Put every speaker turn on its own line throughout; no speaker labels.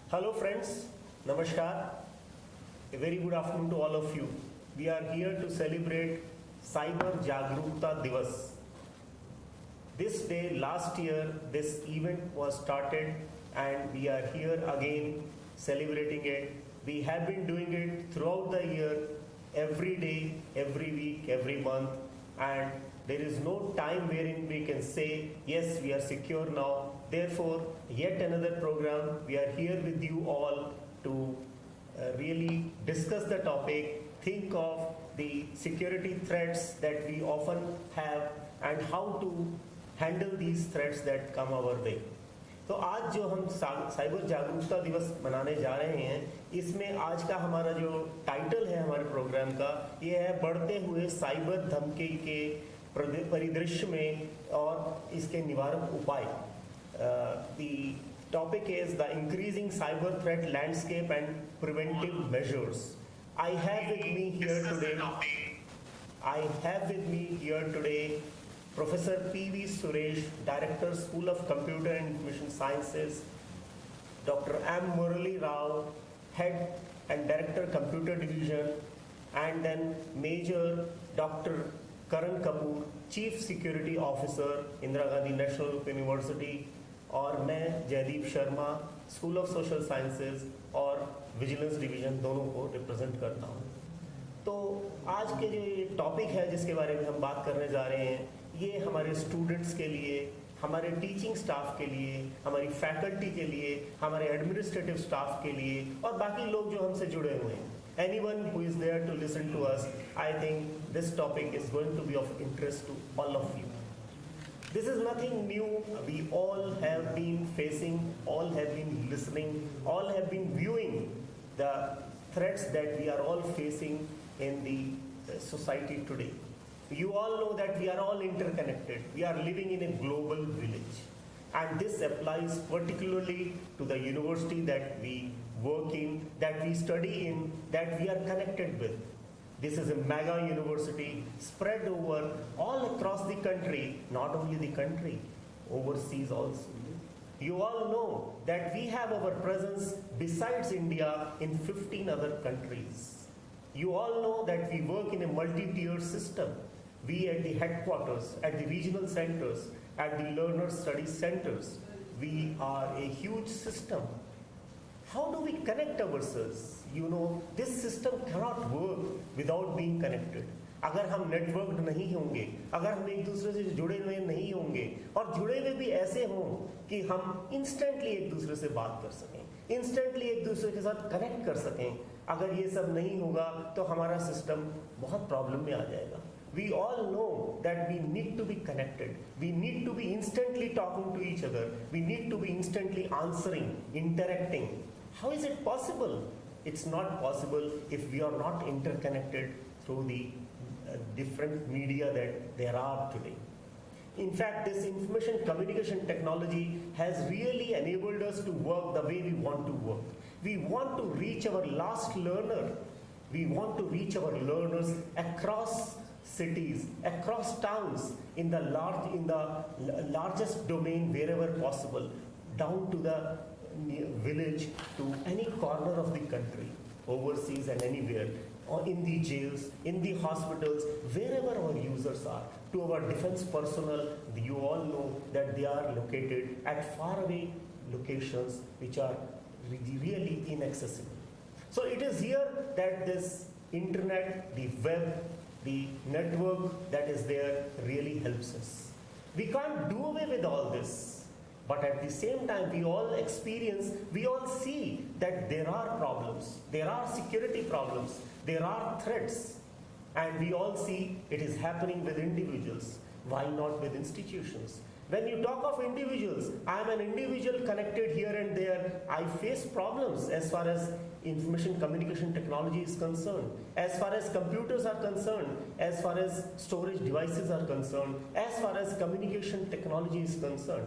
Hello friends, Namaskar. A very good afternoon to all of you. We are here to celebrate Cyber Jagrukta Divas. This day last year this event was started and we are here again celebrating it. We have been doing it throughout the year, every day, every week, every month, and there is no time wherein we can say yes, we are secure now. Therefore, yet another program, we are here with you all to really discuss the topic, think of the security threats that we often have and how to handle these threats that come our way. तो आज जो हम cyber जागरूकता दिवस मनाने जा रहे हैं, इसमें आज का हमारा जो टाइटल है हमारे प्रोग्राम का, ये है बढ़ते हुए साइबर धमकी के परिदृश्य में और इसके निवारक उपाय. The topic is the increasing cyber threat landscape and preventive measures. I have with me here today Professor P.V. Suresh, Director, School of Computer and Information Sciences, Dr. M. Murali Rao, Head and Director, Computer Division, and then Major Dr. Karan Kapoor, Chief Security Officer, Indira Gandhi National Open University, और मैं Jaideep Sharma, school of social sciences और vigilance division दोनों को represent करता हूँ. तो आज के जो ये टॉपिक है जिसके बारे में हम बात करने जा रहे हैं, ये हमारे स्टूडेंट्स के लिए, हमारे टीचिंग स्टाफ के लिए, हमारी फैकल्टी के लिए, हमारे एडमिनिस्ट्रेटिव स्टाफ के लिए और बाकी लोग जो हमसे जुड़े हुए हैं. Anyone who is there to listen to us, I think this topic is going to be of interest to all of you. This is nothing new. We all have been facing, all have been listening, all have been viewing the threats that we are all facing in the society today. You all know that we are all interconnected. We are living in a global village. And this applies particularly to the university that we work in, that we study in, that we are connected with. This is a mega university spread over all across the country, not only the country, overseas also. You all know that we have our presence besides India in 15 other countries. You all know that we work in a multi-tier system. We at the headquarters, at the regional centers, at the learner study centers, we are a huge system. How do we connect ourselves? You know, this system cannot work without being connected. अगर हम network नहीं होंगे, अगर हम एक दूसरे से जुड़े हुए नहीं होंगे और जुड़े हुए भी ऐसे हों कि हम इंस्टेंटली एक दूसरे से बात कर सकें, इंस्टेंटली एक दूसरे के साथ कनेक्ट कर सकें, अगर ये सब नहीं होगा तो हमारा सिस्टम बहुत प्रॉब्लम में आ जाएगा. We all know that we need to be connected. We need to be instantly talking to each other. We need to be instantly answering, interacting. How is it possible? It's not possible if we are not interconnected through the different media that there are today. In fact, this information communication technology has really enabled us to work the way we want to work. We want to reach our last learner. We want to reach our learners across cities, across towns, in the largest domain wherever possible, down to the village, to any corner of the country, overseas and anywhere, or in the jails, in the hospitals, wherever our users are, to our defense personnel. You all know that they are located at faraway locations which are really inaccessible. So it is here that this internet, the web, the network that is there really helps us. We can't do away with all this. But at the same time, we all experience, we all see that there are problems, there are security problems, there are threats, and we all see it is happening with individuals. Why not with institutions? When you talk of individuals, I am an individual connected here and there. I face problems as far as information communication technology is concerned, as far as computers are concerned, as far as storage devices are concerned, as far as communication technology is concerned.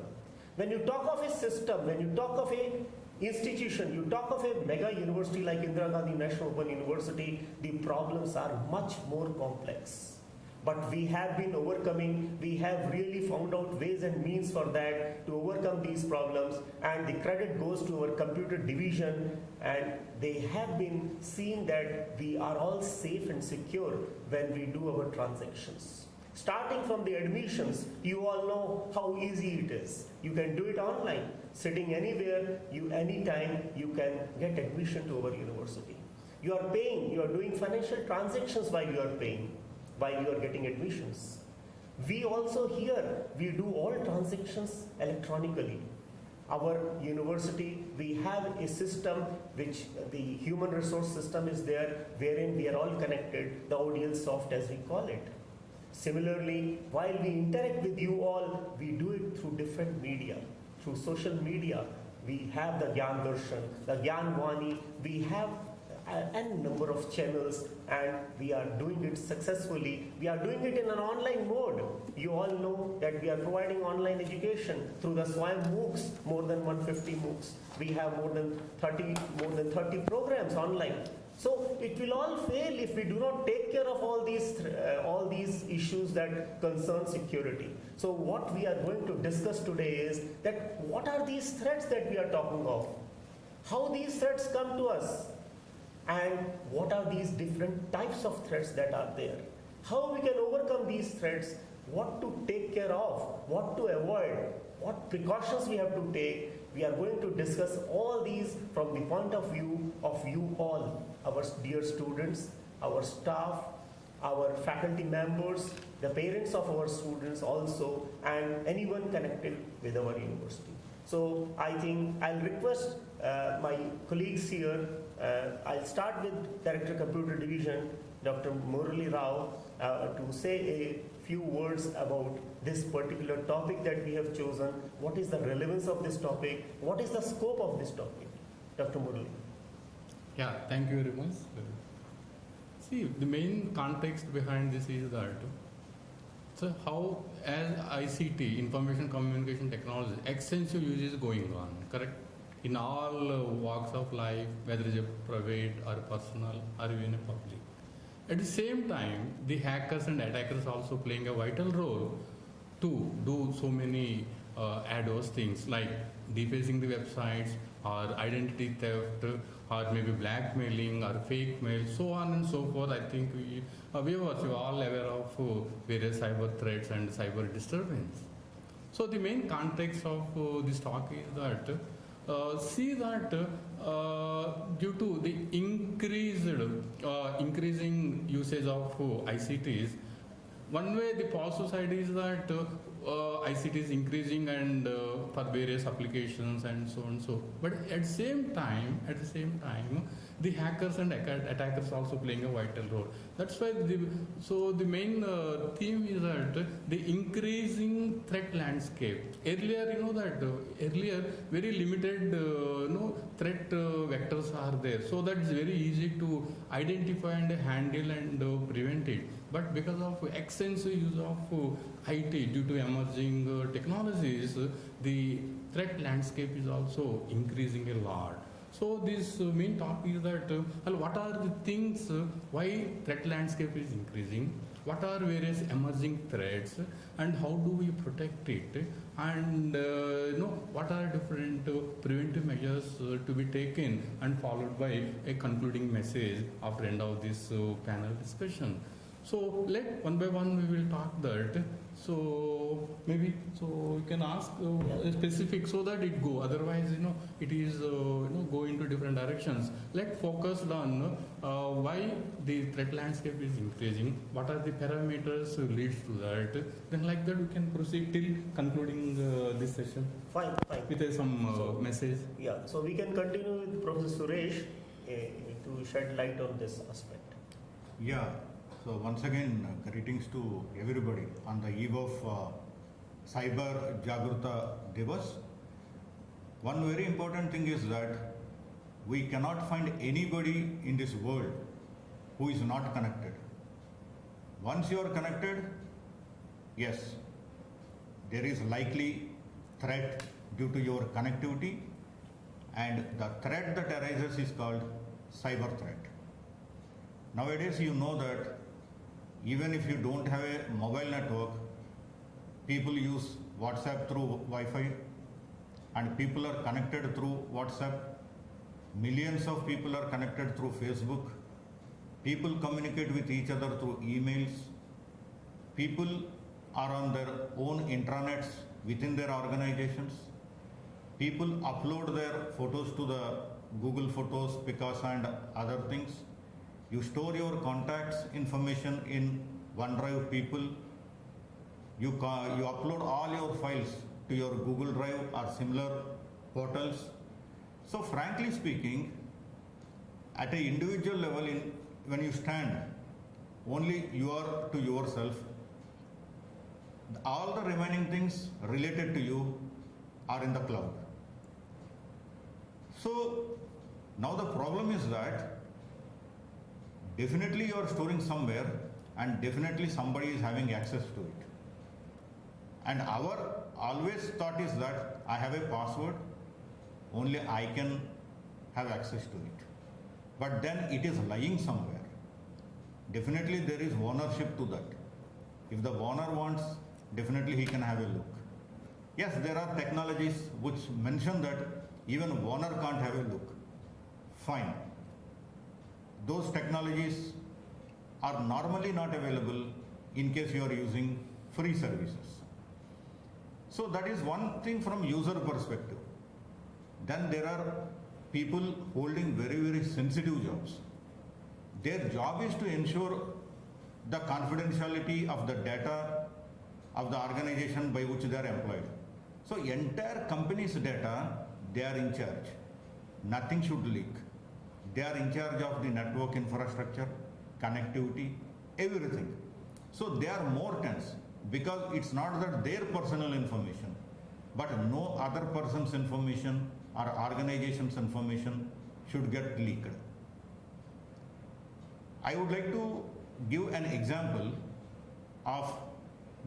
When you talk of a system, when you talk of a institution, you talk of a mega university like Indira Gandhi National Open University, the problems are much more complex. But we have been overcoming, we have really found out ways and means for that to overcome these problems, and the credit goes to our computer division, and they have been seeing that we are all safe and secure when we do our transactions. Starting from the admissions, you all know how easy it is. You can do it online, sitting anywhere, anytime you can get admission to our university. You are paying, you are doing financial transactions while you are paying, while you are getting admissions. We also here, we do all transactions electronically. Our university, we have a system which the human resource system is there, wherein we are all connected, the ODLSoft as we call it. Similarly, while we interact with you all, we do it through different media, through social media. We have the Gyan Darshan, the Gyan Vani, we have n number of channels, and we are doing it successfully. We are doing it in an online mode. You all know that we are providing online education through the SWAYAM MOOCs, more than 150 MOOCs. We have more than 30 programs online. So it will all fail if we do not take care of all these issues that concern security. So what we are going to discuss today is that what are these threats that we are talking of? How these threats come to us? And what are these different types of threats that are there? How we can overcome these threats? What to take care of? What to avoid? What precautions we have to take? We are going to discuss all these from the point of view of you all, our dear students, our staff, our faculty members, the parents of our students also, and anyone connected with our university. So I think I'll request my colleagues here. I'll start with Director Computer Division, Dr. Murali Rao, to say a few words about this particular topic that we have chosen. What is the relevance of this topic? What is the scope of this topic? Dr. Murali.
Yeah, thank you very much. See, the main context behind this is that so how as ICT, information communication technology, extensive use is going on, correct? In all walks of life, whether it is private or personal or even a public. At the same time, the hackers and attackers also playing a vital role to do so many adverse things like defacing the websites or identity theft or maybe blackmailing or fake mail, so on and so forth. I think we are all aware of various cyber threats and cyber disturbance. So the main context of this talk is that see that due to the increasing usage of ICTs, one way the positive side is that ICT is increasing and for various applications and so on. So, but at the same time, the hackers and attackers also playing a vital role. That's why the main theme is that the increasing threat landscape. Earlier, earlier very limited threat vectors are there, so that it's very easy to identify and handle and prevent it. But because of extensive use of IT due to emerging technologies, the threat landscape is also increasing a lot. So this main topic is that what are the things why threat landscape is increasing, what are various emerging threats, and how do we protect it, and what are different preventive measures to be taken, and followed by a concluding message after end of this panel discussion. So let one by one we will talk that. So maybe you can ask specific so that it go. Otherwise, it is go into different directions. Let's focus on why the threat landscape is increasing. What are the parameters leads to that? Then like that we can proceed till concluding this session.
Fine.
With some message.
Yeah. So we can continue with Professor Suresh to shed light on this aspect.
Yeah. So once again, greetings to everybody on the eve of Cyber Jagruta Divas. One very important thing is that we cannot find anybody in this world who is not connected. Once you are connected, yes, there is likely threat due to your connectivity, and the threat that arises is called cyber threat. Nowadays, you know that Even if you don't have a mobile network, people use WhatsApp through Wi-Fi, and people are connected through WhatsApp. Millions of people are connected through Facebook. People communicate with each other through emails. People are on their own intranets within their organizations. People upload their photos to the Google Photos, Picasa and other things. You store your contacts information in OneDrive people. You upload all your files to your Google Drive or similar portals. So frankly speaking, at an individual level, when you stand, only you are to yourself. All the remaining things related to you are in the cloud. So now the problem is that definitely you are storing somewhere and definitely somebody is having access to it. And our always thought is that I have a password, only I can have access to it. But then it is lying somewhere. Definitely there is ownership to that. If the owner wants, definitely he can have a look. Yes, there are technologies which mention that even owner can't have a look. Fine. Those technologies are normally not available in case you are using free services. So that is one thing from user perspective. Then there are people holding very, very sensitive jobs. Their job is to ensure the confidentiality of the data of the organization by which they are employed. So entire company's data, they are in charge. Nothing should leak. They are in charge of the network infrastructure, connectivity, everything. So they are more tense because it's not that their personal information, but no other person's information or organization's information should get leaked. I would like to give an example of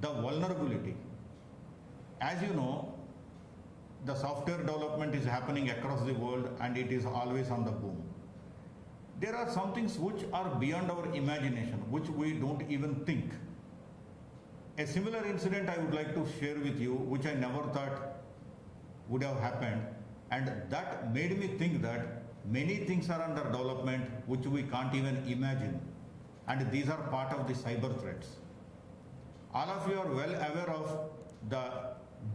the vulnerability. As you know, the software development is happening across the world and it is always on the boom. There are some things which are beyond our imagination, which we don't even think. A similar incident I would like to share with you, which I never thought would have happened, and that made me think that many things are under development which we can't even imagine, and these are part of the cyber threats. All of you are well aware of the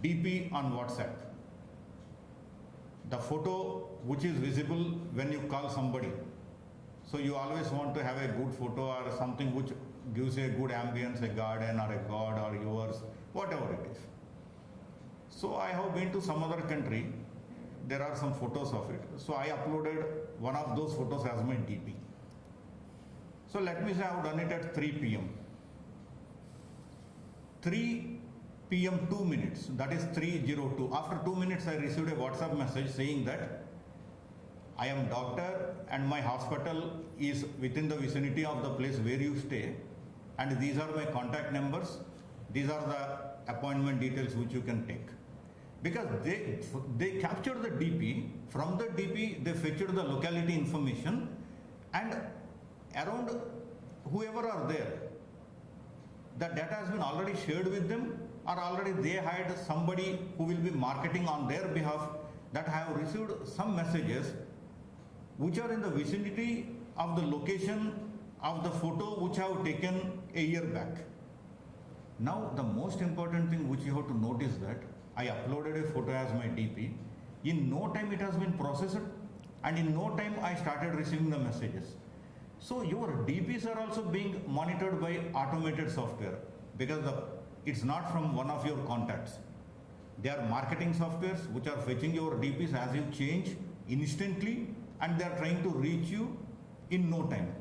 DP on WhatsApp, the photo which is visible when you call somebody. So you always want to have a good photo or something which gives a good ambience, a garden or a god or yours, whatever it is. So I have been to some other country, there are some photos of it. So I uploaded one of those photos as my DP. So let me say I have done it at 3 p.m. 3 p.m. 2 minutes, that is 3:02. After 2 minutes I received a WhatsApp message saying that I am doctor and my hospital is within the vicinity of the place where you stay, and these are my contact numbers, these are the appointment details which you can take. Because they captured the DP, from the DP they fetched the locality information, and around whoever are there, the data has been already shared with them, or already they had somebody who will be marketing on their behalf, that have received some messages which are in the vicinity of the location of the photo which I have taken a year back. Now the most important thing which you have to notice that I uploaded a photo as my DP. In no time it has been processed, and in no time I started receiving the messages. So your DPs are also being monitored by automated software, because it's not from one of your contacts. They are marketing softwares which are fetching your DPs as you change instantly, and they are trying to reach you in no time.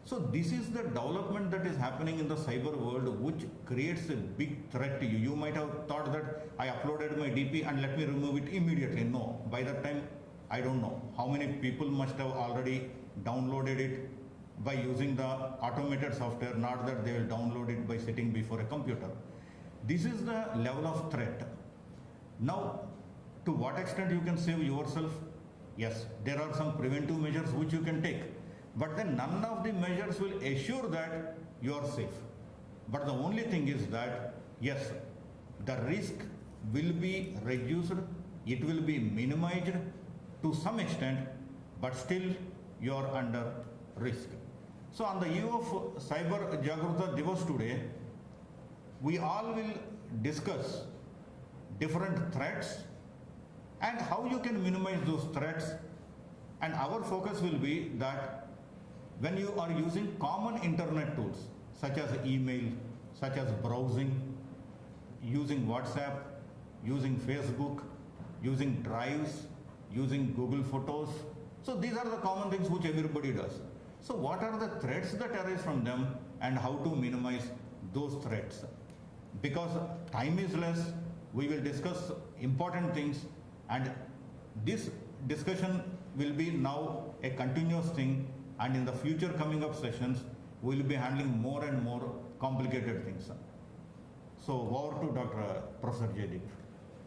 So this is the development that is happening in the cyber world, which creates a big threat to you. You might have thought that I uploaded my DP and let me remove it immediately. No, by that time, I don't know how many people must have already downloaded it by using the automated software, not that they will download it by sitting before a computer. This is the level of threat. Now, to what extent you can save yourself? Yes, there are some preventive measures which you can take, but then none of the measures will assure that you are safe. But the only thing is that, yes, the risk will be reduced, it will be minimized to some extent, but still you are under risk. So on the eve of Cyber Jagruta Divas today, we all will discuss different threats and how you can minimize those threats. And our focus will be that when you are using common internet tools such as email, such as browsing, using WhatsApp, using Facebook, using drives, using Google Photos. So these are the common things which everybody does. So what are the threats that arise from them and how to minimize those threats? Because time is less, we will discuss important things, and this discussion will be now a continuous thing, and in the future coming up sessions, we will be handling more and more complicated things. So over to Professor Jaideep.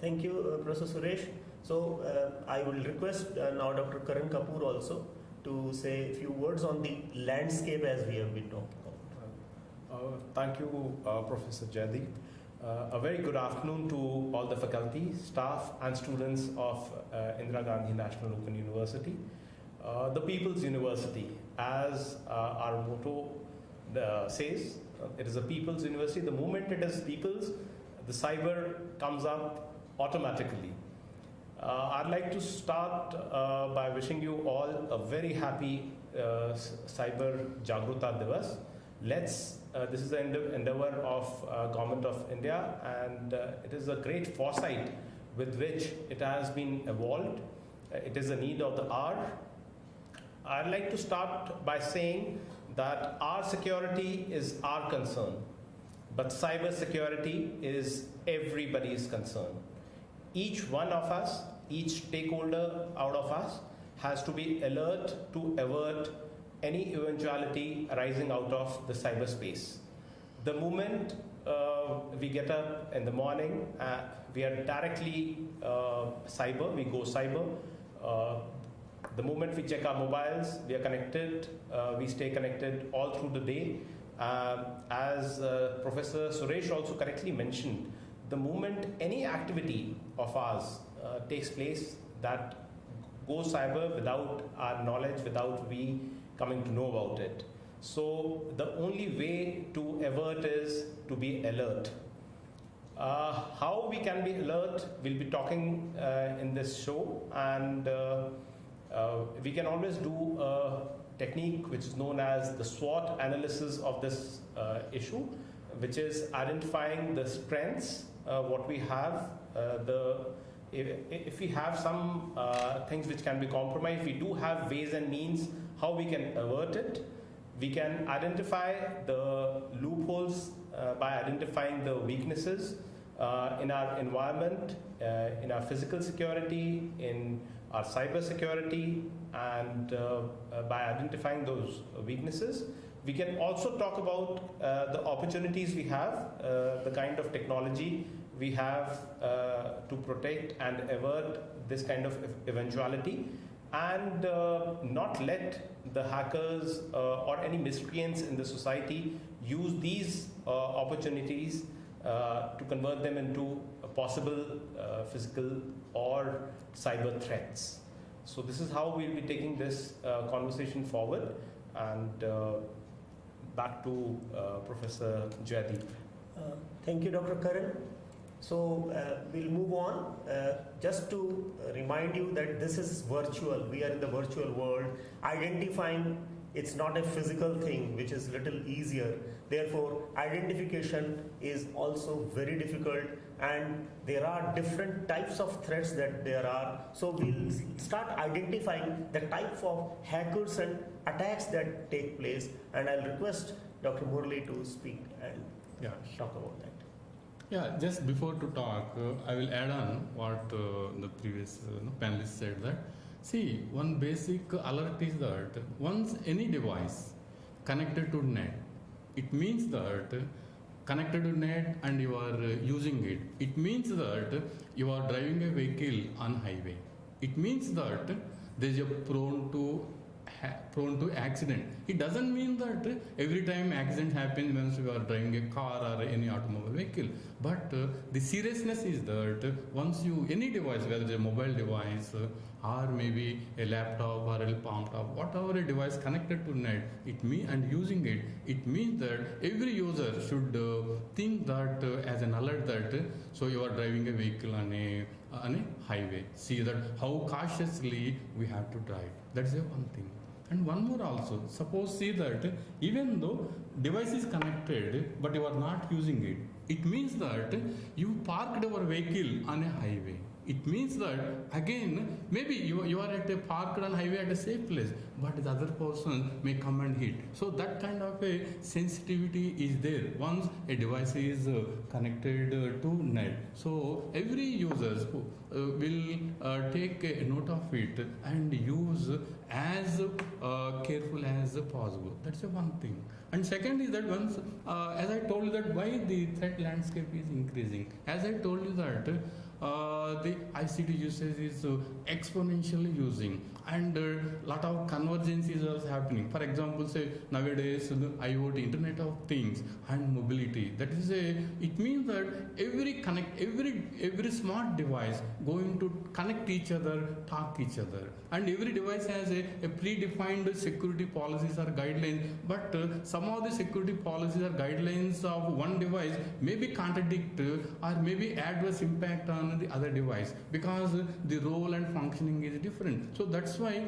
Thank you, Professor Suresh. So I will request now Dr. Karan Kapoor also to say a few words on the landscape as we have been talking about.
Thank you, Professor Jaideep. A very good afternoon to all the faculty, staff and students of Indira Gandhi National Open University. The People's University, as our motto says, it is a People's University. The moment it is People's, the cyber comes up automatically. I'd like to start by wishing you all a very happy Cyber Jagruta Divas. This is the endeavor of Government of India, and it is a great foresight with which it has been evolved. It is a need of the hour. I'd like to start by saying that our security is our concern, but cyber security is everybody's concern. Each one of us, each stakeholder out of us has to be alert to avert any eventuality arising out of the cyberspace. The moment we get up in the morning, we are directly cyber, we go cyber. The moment we check our mobiles, we are connected, we stay connected all through the day. As Professor Suresh also correctly mentioned, the moment any activity of ours takes place that goes cyber without our knowledge, without we coming to know about it. So the only way to avert is to be alert. How we can be alert, we'll be talking in this show, and we can always do a technique which is known as the SWOT analysis of this issue, which is identifying the strengths, what we have, if we have some things which can be compromised, we do have ways and means how we can avert it. We can identify the loopholes by identifying the weaknesses in our environment, in our physical security, in our cyber security, and by identifying those weaknesses. We can also talk about the opportunities we have, the kind of technology we have to protect and avert this kind of eventuality, and not let the hackers or any miscreants in the society use these opportunities to convert them into possible physical or cyber threats. So this is how we'll be taking this conversation forward, and back to Professor Jaideep.
Thank you, Dr. Karan. So we'll move on. Just to remind you that this is virtual. We are in the virtual world. Identifying, it's not a physical thing, which is little easier. Therefore, identification is also very difficult, and there are different types of threats that there are. So we'll start identifying the type of hackers and attacks that take place, and I'll request Dr. Murali to speak and talk about that.
Yeah, just before to talk, I will add on what the previous panelists said that, see, one basic alert is that once any device connected to net, it means that connected to net and you are using it, it means that you are driving a vehicle on highway. It means that there is a prone to prone to accident. It doesn't mean that every time accident happens when you are driving a car or any automobile vehicle, but the seriousness is that once you, any device, whether it's a mobile device or maybe a laptop or a palm top, whatever a device connected to net, and using it, it means that every user should think that as an alert that so you are driving a vehicle on a highway. See that how cautiously we have to drive. That's the one thing. And one more also, suppose see that even though device is connected but you are not using it, it means that you parked your vehicle on a highway. It means that again maybe you are at a parked on highway at a safe place, but the other person may come and hit. So that kind of a sensitivity is there once a device is connected to net. So every user will take a note of it and use as careful as possible. That's the one thing. And second is that once, as I told you that why the threat landscape is increasing. As I told you that the ICT usage is exponentially using, and lot of convergence is also happening. For example, say nowadays the IoT, Internet of Things, and mobility. That is it means that every smart device going to connect each other, talk each other, and every device has a predefined security policies or guidelines. But some of the security policies or guidelines of one device may be contradict or maybe adverse impact on the other device because the role and functioning is different. So that's why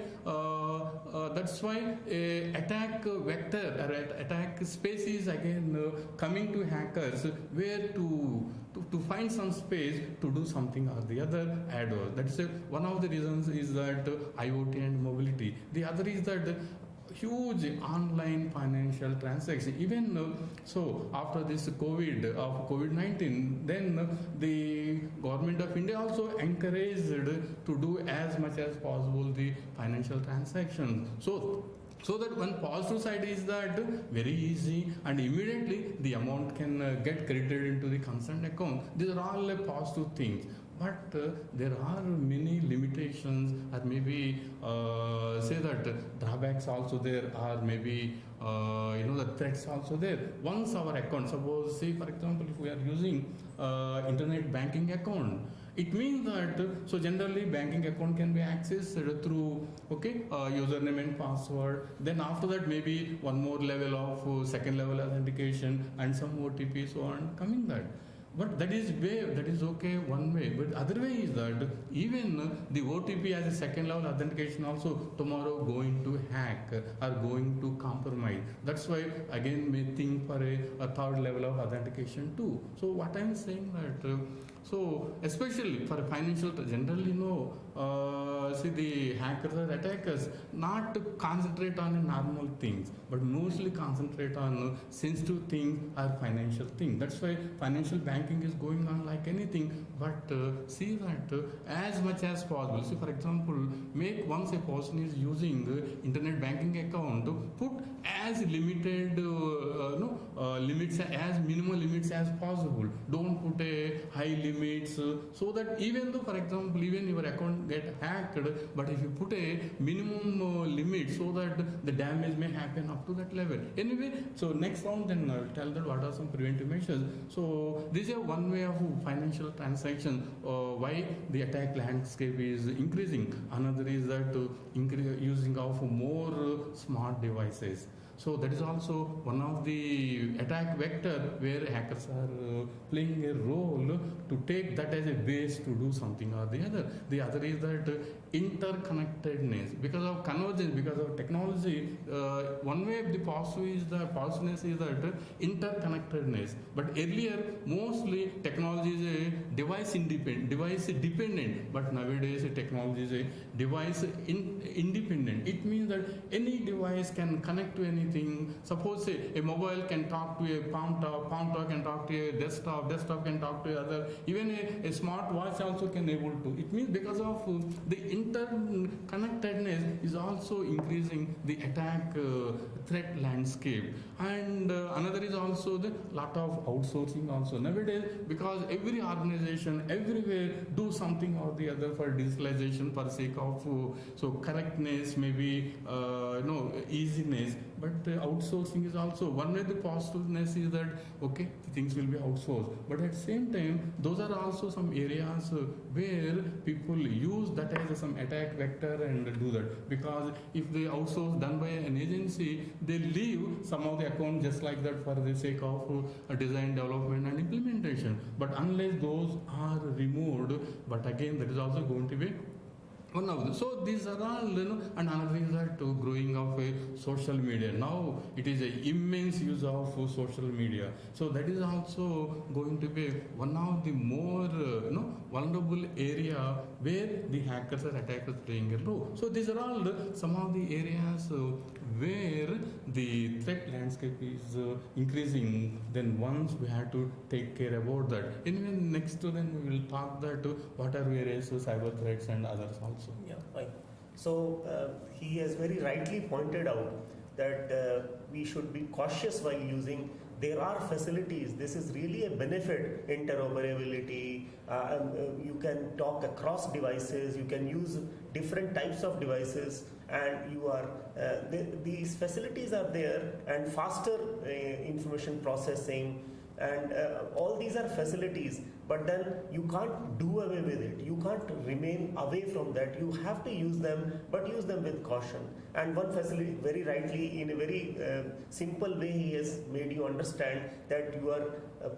attack vector or attack space is again coming to hackers where to find some space to do something or the other adverse. That's one of the reasons is that IoT and mobility. The other is that huge online financial transaction. Even so, after this COVID-19, then the government of India also encouraged to do as much as possible the financial transactions. So that one positive side is that very easy and immediately the amount can get credited into the concerned account. These are all positive things. But there are many limitations, or maybe say that drawbacks also there, or maybe the threats also there. Once our account, suppose say for example if we are using internet banking account, it means that so generally banking account can be accessed through username and password. Then after that maybe one more level of second level authentication and some OTP so on coming that. But that is okay one way. But other way is that even the OTP as a second level authentication also tomorrow going to hack or going to compromise. That's why again may think for a third level of authentication too. So what I'm saying that so especially for financial, generally see the hackers or attackers not to concentrate on normal things, but mostly concentrate on sensitive things or financial things. That's why financial banking is going on like anything. But see that as much as possible. See for example, make once a person is using internet banking account, put as limited limits, as minimal limits as possible. Don't put a high limits so that even though for example even your account get hacked, but if you put a minimum limit so that the damage may happen up to that level. Anyway, so next round then I'll tell that what are some preventive measures. So this is one way of financial transaction, why the attack landscape is increasing. Another is that using of more smart devices. So that is also one of the attack vector where hackers are playing a role to take that as a base to do something or the other. The other is that interconnectedness, because of convergence, because of technology. One way of the positiveness is that interconnectedness. But earlier mostly technology is a device dependent, but nowadays technology is a device independent. It means that any device can connect to anything. Suppose say a mobile can talk to a palm top can talk to a desktop can talk to other, even a smart watch also can able to. It means because of the interconnectedness is also increasing the attack threat landscape. And another is also the lot of outsourcing also nowadays, because every organization digitalization everywhere, do something or the other for digitalization for sake of so correctness, maybe easiness. But outsourcing is also one way. The positiveness is that okay, things will be outsourced, but at the same time, those are also some areas where people use that as some attack vector and do that, because if they outsource done by an agency, they leave some of the account just like that for the sake of design, development and implementation. But unless those are removed, but again that is also going to be one of them. So these are all, and another is that growing of social media. Now it is an immense use of social media. So that is also going to be one of the more vulnerable area where the hackers or attackers playing a role. So these are all some of the areas where the threat landscape is increasing. Then once we have to take care about that. Anyway, next then we will talk that what are various cyber threats and others also.
Yeah, fine. So he has very rightly pointed out that we should be cautious while using. There are facilities. This is really a benefit. Interoperability. You can talk across devices. You can use different types of devices, and you are these facilities are there, and faster information processing, and all these are facilities. But then you can't do away with it. You can't remain away from that. You have to use them, but use them with caution. And one facility, very rightly, in a very simple way, he has made you understand that you are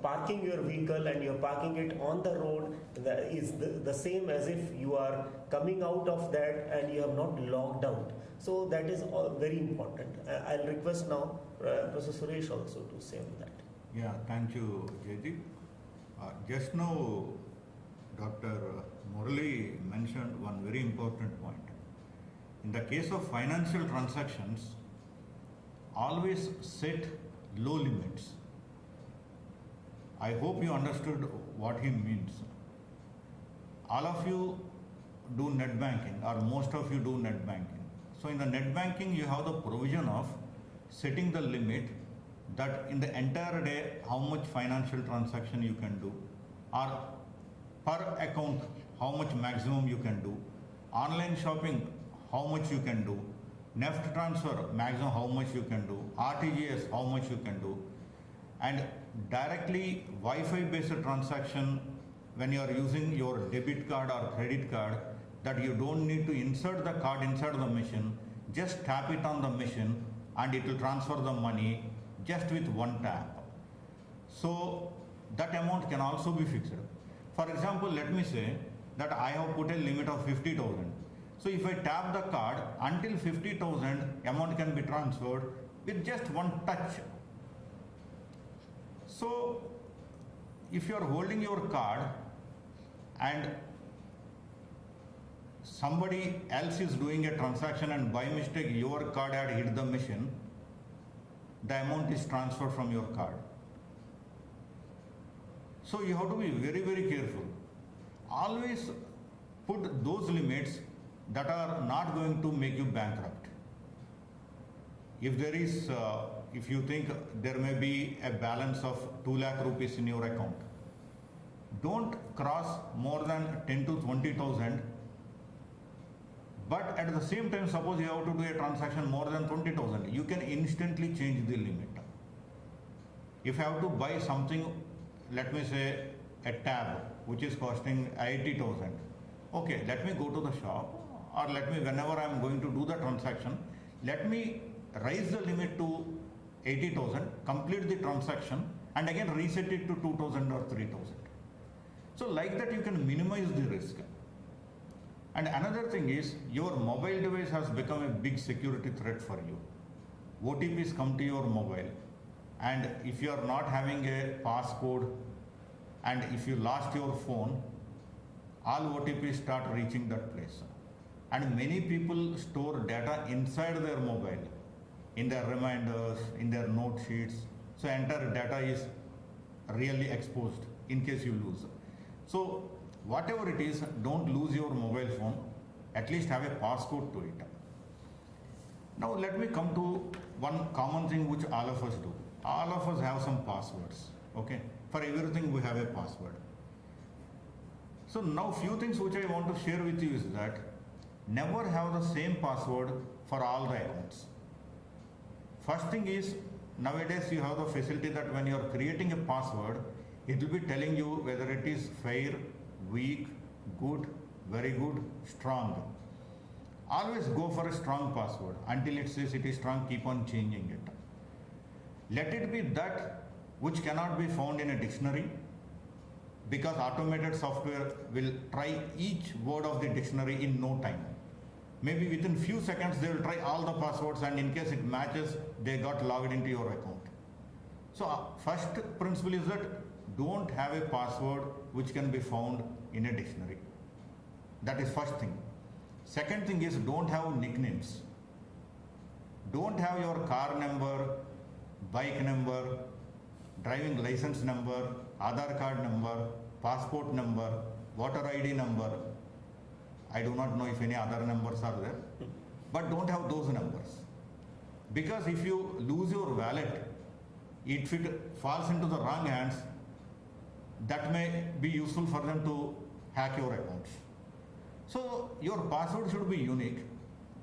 parking your vehicle and you're parking it on the road is the same as if you are coming out of that and you have not logged out. So that is all very important. I'll request now Professor Suresh also to say on that.
Yeah, thank you, Jaydeep. Just now, Dr. Murali mentioned one very important point. In the case of financial transactions, always set low limits. I hope you understood what he means. All of you do net banking, or most of you do net banking. So in the net banking, you have the provision of setting the limit that in the entire day how much financial transaction you can do, or per account how much maximum you can do, online shopping how much you can do, NEFT transfer maximum how much you can do, RTGS how much you can do, and directly Wi-Fi based transaction when you are using your debit card or credit card, that you don't need to insert the card inside the machine, just tap it on the machine and it will transfer the money just with one tap. So that amount can also be fixed. For example, let me say that I have put a limit of 50,000. So if I tap the card, until 50,000 amount can be transferred with just one touch. So if you are holding your card and somebody else is doing a transaction and by mistake your card had hit the machine, the amount is transferred from your card. So you have to be very, very careful. Always put those limits that are not going to make you bankrupt. If there is, if you think there may be a balance of 2 lakh rupees in your account, don't cross more than 10 to 20,000. But at the same time, suppose you have to do a transaction more than 20,000, you can instantly change the limit. If you have to buy something, let me say a tab which is costing 80,000, okay, let me go to the shop, or let me, whenever I am going to do the transaction, let me raise the limit to 80,000, complete the transaction, and again reset it to 2,000 or 3,000. So like that you can minimize the risk. And another thing is, your mobile device has become a big security threat for you. OTPs come to your mobile, and if you are not having a passcode, and if you lost your phone, all OTPs start reaching that place. And many people store data inside their mobile, in their reminders, in their note sheets. So entire data is really exposed in case you lose. So whatever it is, don't lose your mobile phone, at least have a passcode to it. Now let me come to one common thing which all of us do. All of us have some passwords, okay? For everything we have a password. So now few things which I want to share with you is that never have the same password for all the accounts. First thing is, nowadays you have the facility that when you are creating a password, it will be telling you whether it is fair, weak, good, very good, strong. Always go for a strong password. Until it says it is strong, keep on changing it. Let it be that which cannot be found in a dictionary, because automated software will try each word of the dictionary in no time. Maybe within few seconds they will try all the passwords, and in case it matches, they got logged into your account. So first principle is that don't have a password which can be found in a dictionary. That is first thing. Second thing is, don't have nicknames. Don't have your car number, bike number, driving license number, Aadhaar card number, passport number, voter ID number. I do not know if any other numbers are there, but don't have those numbers. Because if you lose your wallet, if it falls into the wrong hands, that may be useful for them to hack your accounts. So your password should be unique,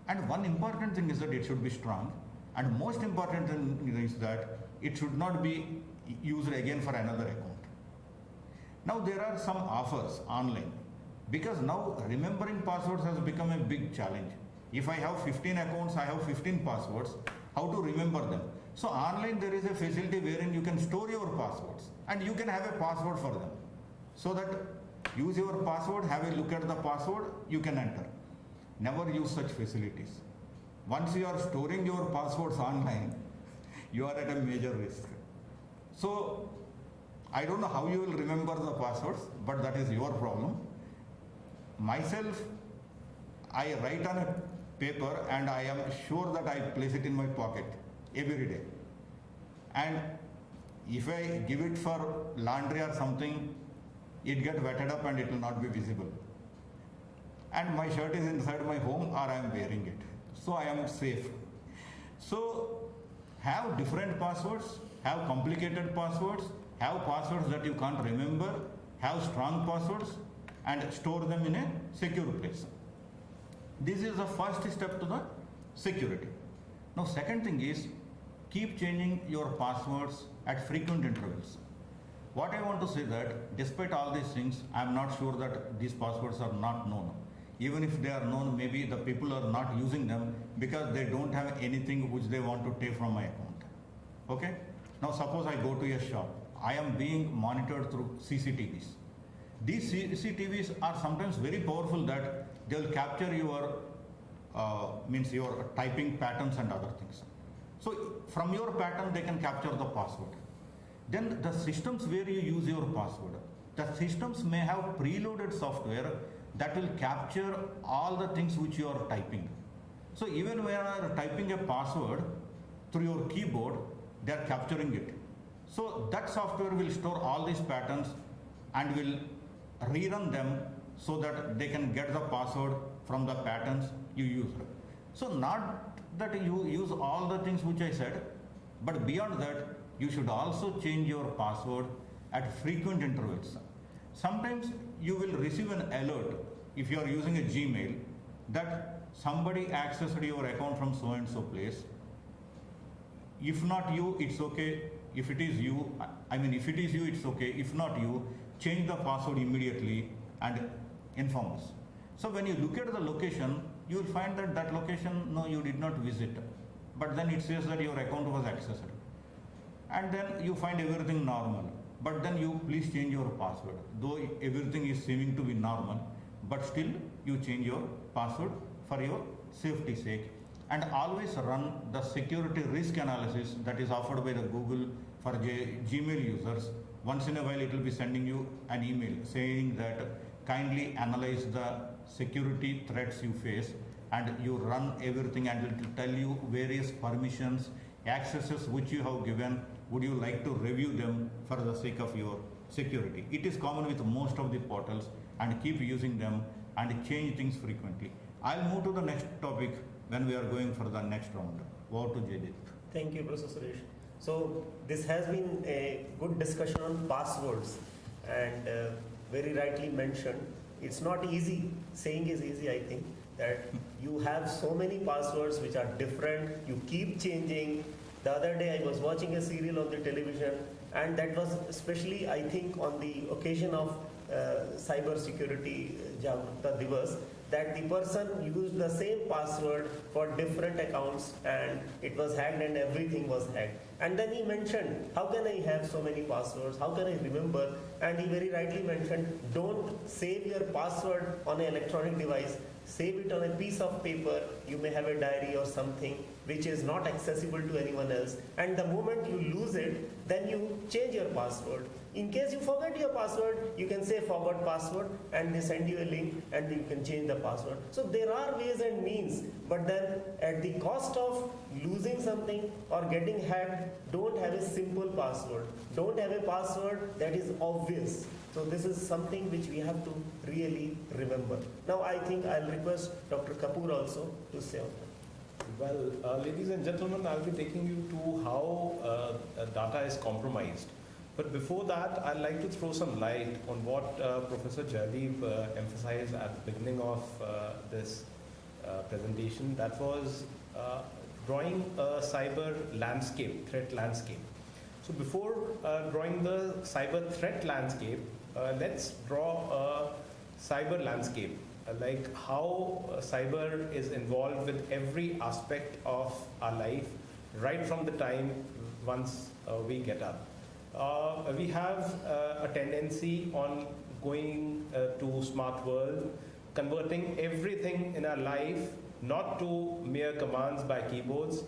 and one important thing is that it should be strong, and most important thing is that it should not be used again for another account. Now there are some offers online, because now remembering passwords has become a big challenge. If I have 15 accounts, I have 15 passwords, how to remember them? So online there is a facility wherein you can store your passwords and you can have a password for them. So that use your password, have a look at the password, you can enter. Never use such facilities. Once you are storing your passwords online, you are at a major risk. So I don't know how you will remember the passwords, but that is your problem. Myself, I write on a paper and I am sure that I place it in my pocket every day. And if I give it for laundry or something, it gets wetted up and it will not be visible. And my shirt is inside my home or I am wearing it. So I am safe. So have different passwords, have complicated passwords, have passwords that you can't remember, have strong passwords, and store them in a secure place. This is the first step to the security. Now second thing is, keep changing your passwords at frequent intervals. What I want to say that despite all these things, I am not sure that these passwords are not known. Even if they are known, maybe the people are not using them because they don't have anything which they want to take from my account. Okay? Now suppose I go to a shop. I am being monitored through CCTVs. These CCTVs are sometimes very powerful that they will capture your your typing patterns and other things. So from your pattern they can capture the password. Then the systems where you use your password, the systems may have preloaded software that will capture all the things which you are typing. So even when you are typing a password through your keyboard, they are capturing it. So that software will store all these patterns and will rerun them so that they can get the password from the patterns you use. So not that you use all the things which I said, but beyond that, you should also change your password at frequent intervals. Sometimes you will receive an alert if you are using a Gmail that somebody accessed your account from so and so place. If not you, it's okay. If it is you, if it is you, it's okay. If not you, change the password immediately and inform us. So when you look at the location, you will find that that location, no, you did not visit. But then it says that your account was accessed. And then you find everything normal. But then you please change your password. Though everything is seeming to be normal, but still you change your password for your safety sake. And always run the security risk analysis that is offered by the Google for Gmail users. Once in a while it will be sending you an email saying that kindly analyze the security threats you face, and you run everything and it will tell you various permissions, accesses which you have given. Would you like to review them for the sake of your security? It is common with most of the portals, and keep using them and change things frequently. I'll move to the next topic when we are going for the next round. Over to Jaideep.
Thank you, Professor Suresh. So this has been a good discussion on passwords, and very rightly mentioned, it's not easy. Saying is easy, I think, that you have so many passwords which are different, you keep changing. The other day I was watching a serial on the television, and that was especially, I think, on the occasion of Cyber Security Jagrata Divas, that the person used the same password for different accounts and it was hacked and everything was hacked. And then he mentioned, how can I have so many passwords? How can I remember? And he very rightly mentioned, don't save your password on an electronic device. Save it on a piece of paper. You may have a diary or something which is not accessible to anyone else. And the moment you lose it, then you change your password. In case you forget your password, you can say forgot password and they send you a link and you can change the password. So there are ways and means, but then at the cost of losing something or getting hacked, don't have a simple password. Don't have a password that is obvious. So this is something which we have to really remember. Now I think I'll request Dr. Kapoor also to say on that.
Well, ladies and gentlemen, I'll be taking you to how data is compromised. But before that, I'd like to throw some light on what Professor Jaideep emphasized at the beginning of this presentation. That was drawing a cyber landscape, threat landscape. So before drawing the cyber threat landscape, let's draw a cyber landscape, like how cyber is involved with every aspect of our life, right from the time once we get up. We have a tendency on going to smart world, converting everything in our life not to mere commands by keyboards.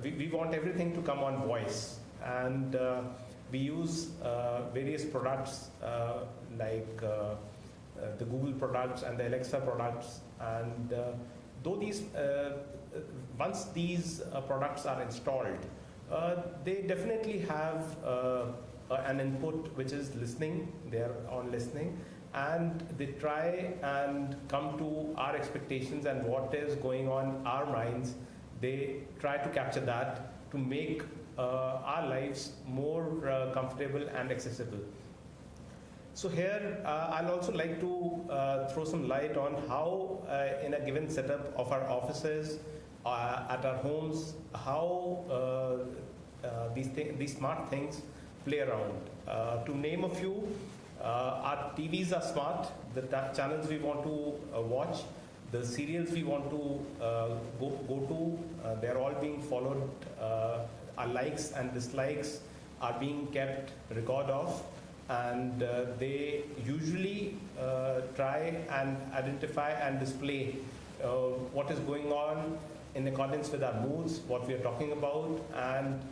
We want everything to come on voice, and we use various products like the Google products and the Alexa products, and though these once these products are installed, they definitely have an input which is listening. They are on listening, and they try and come to our expectations and what is going on our minds. They try to capture that to make our lives more comfortable and accessible. So here I'll also like to throw some light on how in a given setup of our offices, at our homes, how these smart things play around. To name a few, our TVs are smart. The channels we want to watch, the serials we want to go to, they're all being followed. Our likes and dislikes are being kept record of, and they usually try and identify and display what is going on in accordance with our moods, what we are talking about, and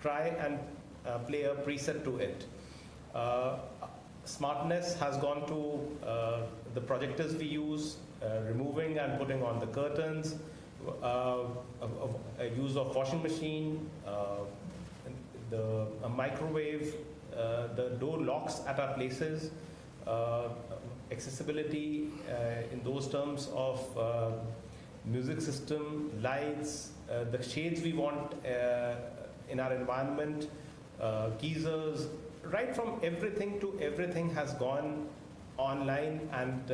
try and play a preset to it. Smartness has gone to the projectors we use, removing and putting on the curtains, use of washing machine, the microwave, the door locks at our places, accessibility in those terms of music system, lights, the shades we want in our environment, geysers, right from everything to everything has gone online, and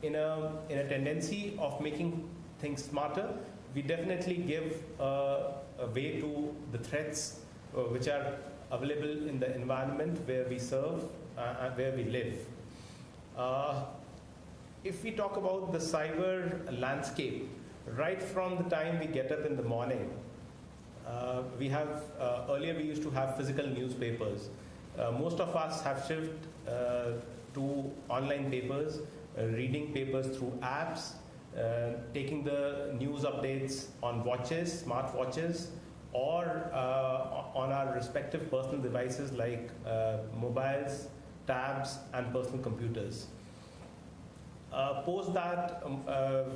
in a tendency of making things smarter, we definitely give a way to the threats which are available in the environment where we serve and where we live. If we talk about the cyber landscape, right from the time we get up in the morning, we have, earlier we used to have physical newspapers. Most of us have shifted to online papers, reading papers through apps, taking the news updates on watches, smart watches, or on our respective personal devices like mobiles, tabs, and personal computers. Post that,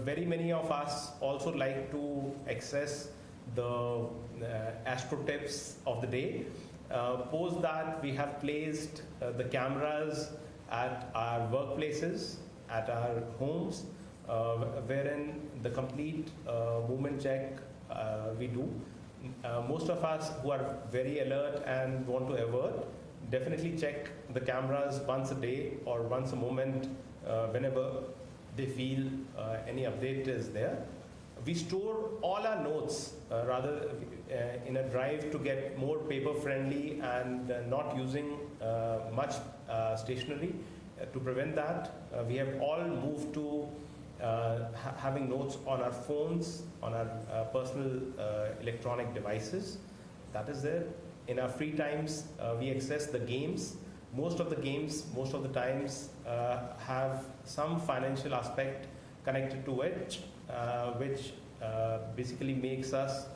very many of us also like to access the astro tips of the day. Post that, we have placed the cameras at our workplaces, at our homes, wherein the complete movement check we do. Most of us who are very alert and want to avert, definitely check the cameras once a day or once a moment whenever they feel any update is there. We store all our notes in a drive to get more paper friendly and not using much stationery. To prevent that, we have all moved to having notes on our phones, on our personal electronic devices. That is there. In our free times, we access the games. Most of the games, most of the times, have some financial aspect connected to it, which basically makes us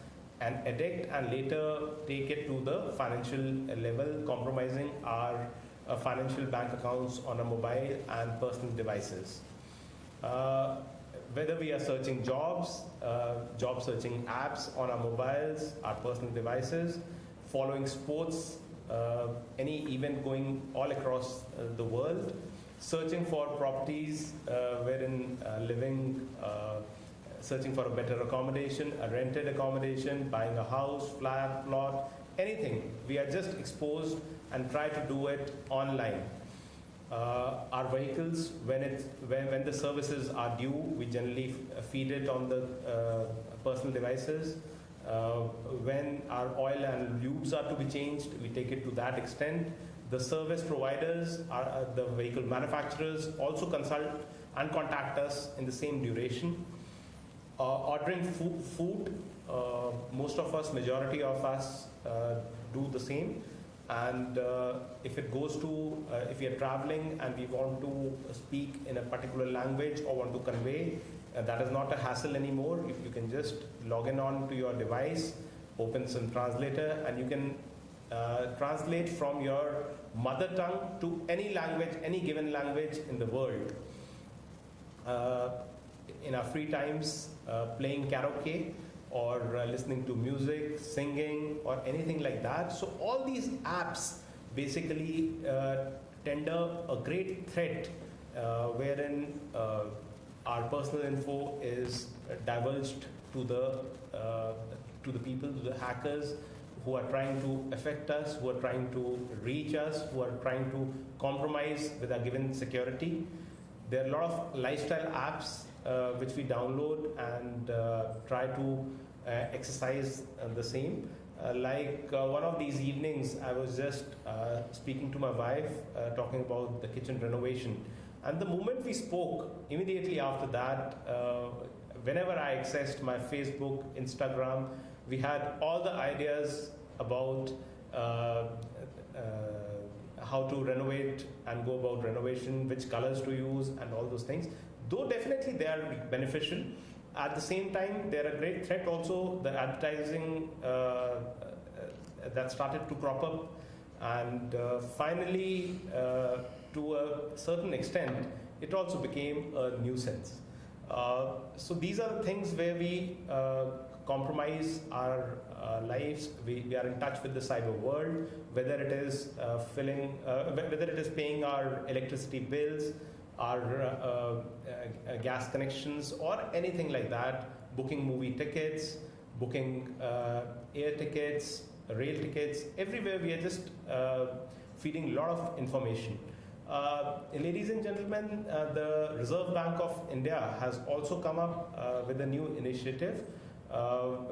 an addict and later take it to the financial level, compromising our financial bank accounts on our mobile and personal devices. Whether we are searching jobs, job searching apps on our mobiles, our personal devices, following sports, any event going all across the world, searching for properties wherein living, searching for a better accommodation, a rented accommodation, buying a house, flat, plot, anything. We are just exposed and try to do it online. Our vehicles, when the services are due, we generally feed it on the personal devices. When our oil and lubes are to be changed, we take it to that extent. The service providers, the vehicle manufacturers also consult and contact us in the same duration. Ordering food, most of us, majority of us do the same. And if it goes to, if we are traveling and we want to speak in a particular language or want to convey, that is not a hassle anymore. You can just log in on to your device, open some translator, and you can translate from your mother tongue to any language, any given language in the world. In our free times, playing karaoke or listening to music, singing, or anything like that. So all these apps basically tender a great threat wherein our personal info is divulged to the people, to the hackers who are trying to affect us, who are trying to reach us, who are trying to compromise with our given security. There are a lot of lifestyle apps which we download and try to exercise the same. Like one of these evenings, I was just speaking to my wife, talking about the kitchen renovation. And the moment we spoke, immediately after that, whenever I accessed my Facebook, Instagram, we had all the ideas about how to renovate and go about renovation, which colors to use, and all those things. Though definitely they are beneficial, at the same time, they're a great threat also. The advertising that started to crop up, and finally, to a certain extent, it also became a nuisance. So these are the things where we compromise our lives. We are in touch with the cyber world, whether it is whether it is paying our electricity bills, our gas connections, or anything like that, booking movie tickets, booking air tickets, rail tickets. Everywhere we are just feeding a lot of information. Ladies and gentlemen, the Reserve Bank of India has also come up with a new initiative,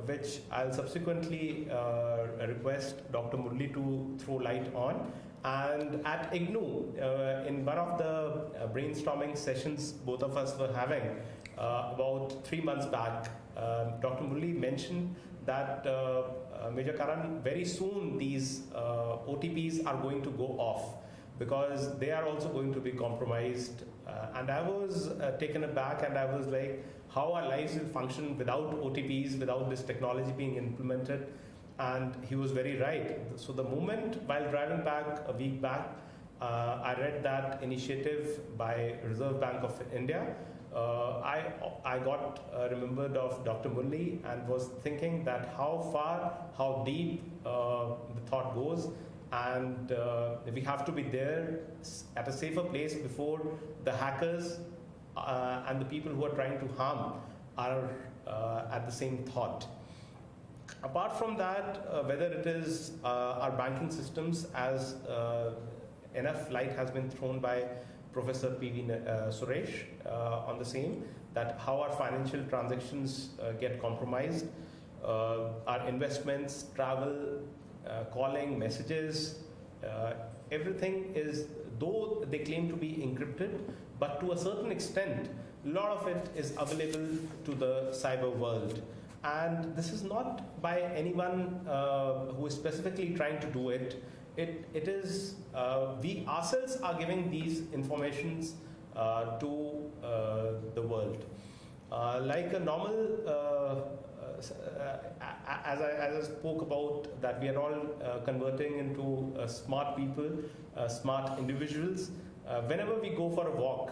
which I'll subsequently request Dr. Murli to throw light on. And at IGNOU, in one of the brainstorming sessions both of us were having about 3 months back, Dr. Murli mentioned that Major Karan, very soon these OTPs are going to go off because they are also going to be compromised. And I was taken aback, and I was like, how our lives will function without OTPs, without this technology being implemented. And he was very right. So the moment, while driving back a week back, I read that initiative by Reserve Bank of India. I got remembered of Dr. Murli and was thinking that how far, how deep the thought goes, and we have to be there at a safer place before the hackers and the people who are trying to harm are at the same thought. Apart from that, whether it is our banking systems, as enough light has been thrown by Professor P.V. Suresh on the same, that how our financial transactions get compromised, our investments, travel, calling, messages, everything is, though they claim to be encrypted, but to a certain extent, a lot of it is available to the cyber world. And this is not by anyone who is specifically trying to do it. It is, we ourselves are giving these informations to the world. Like a normal, as I spoke about, that we are all converting into smart people, smart individuals. Whenever we go for a walk,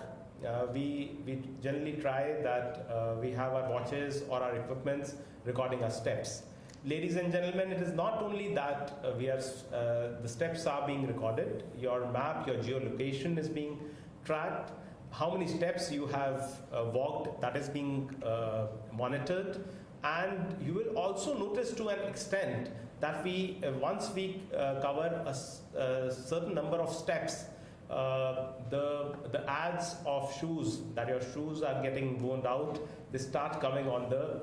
we generally try that we have our watches or our equipments recording our steps. Ladies and gentlemen, it is not only that the steps are being recorded, your map, your geolocation is being tracked, how many steps you have walked, that is being monitored, and you will also notice to an extent that once we cover a certain number of steps, the ads of shoes, that your shoes are getting worn out, they start coming on the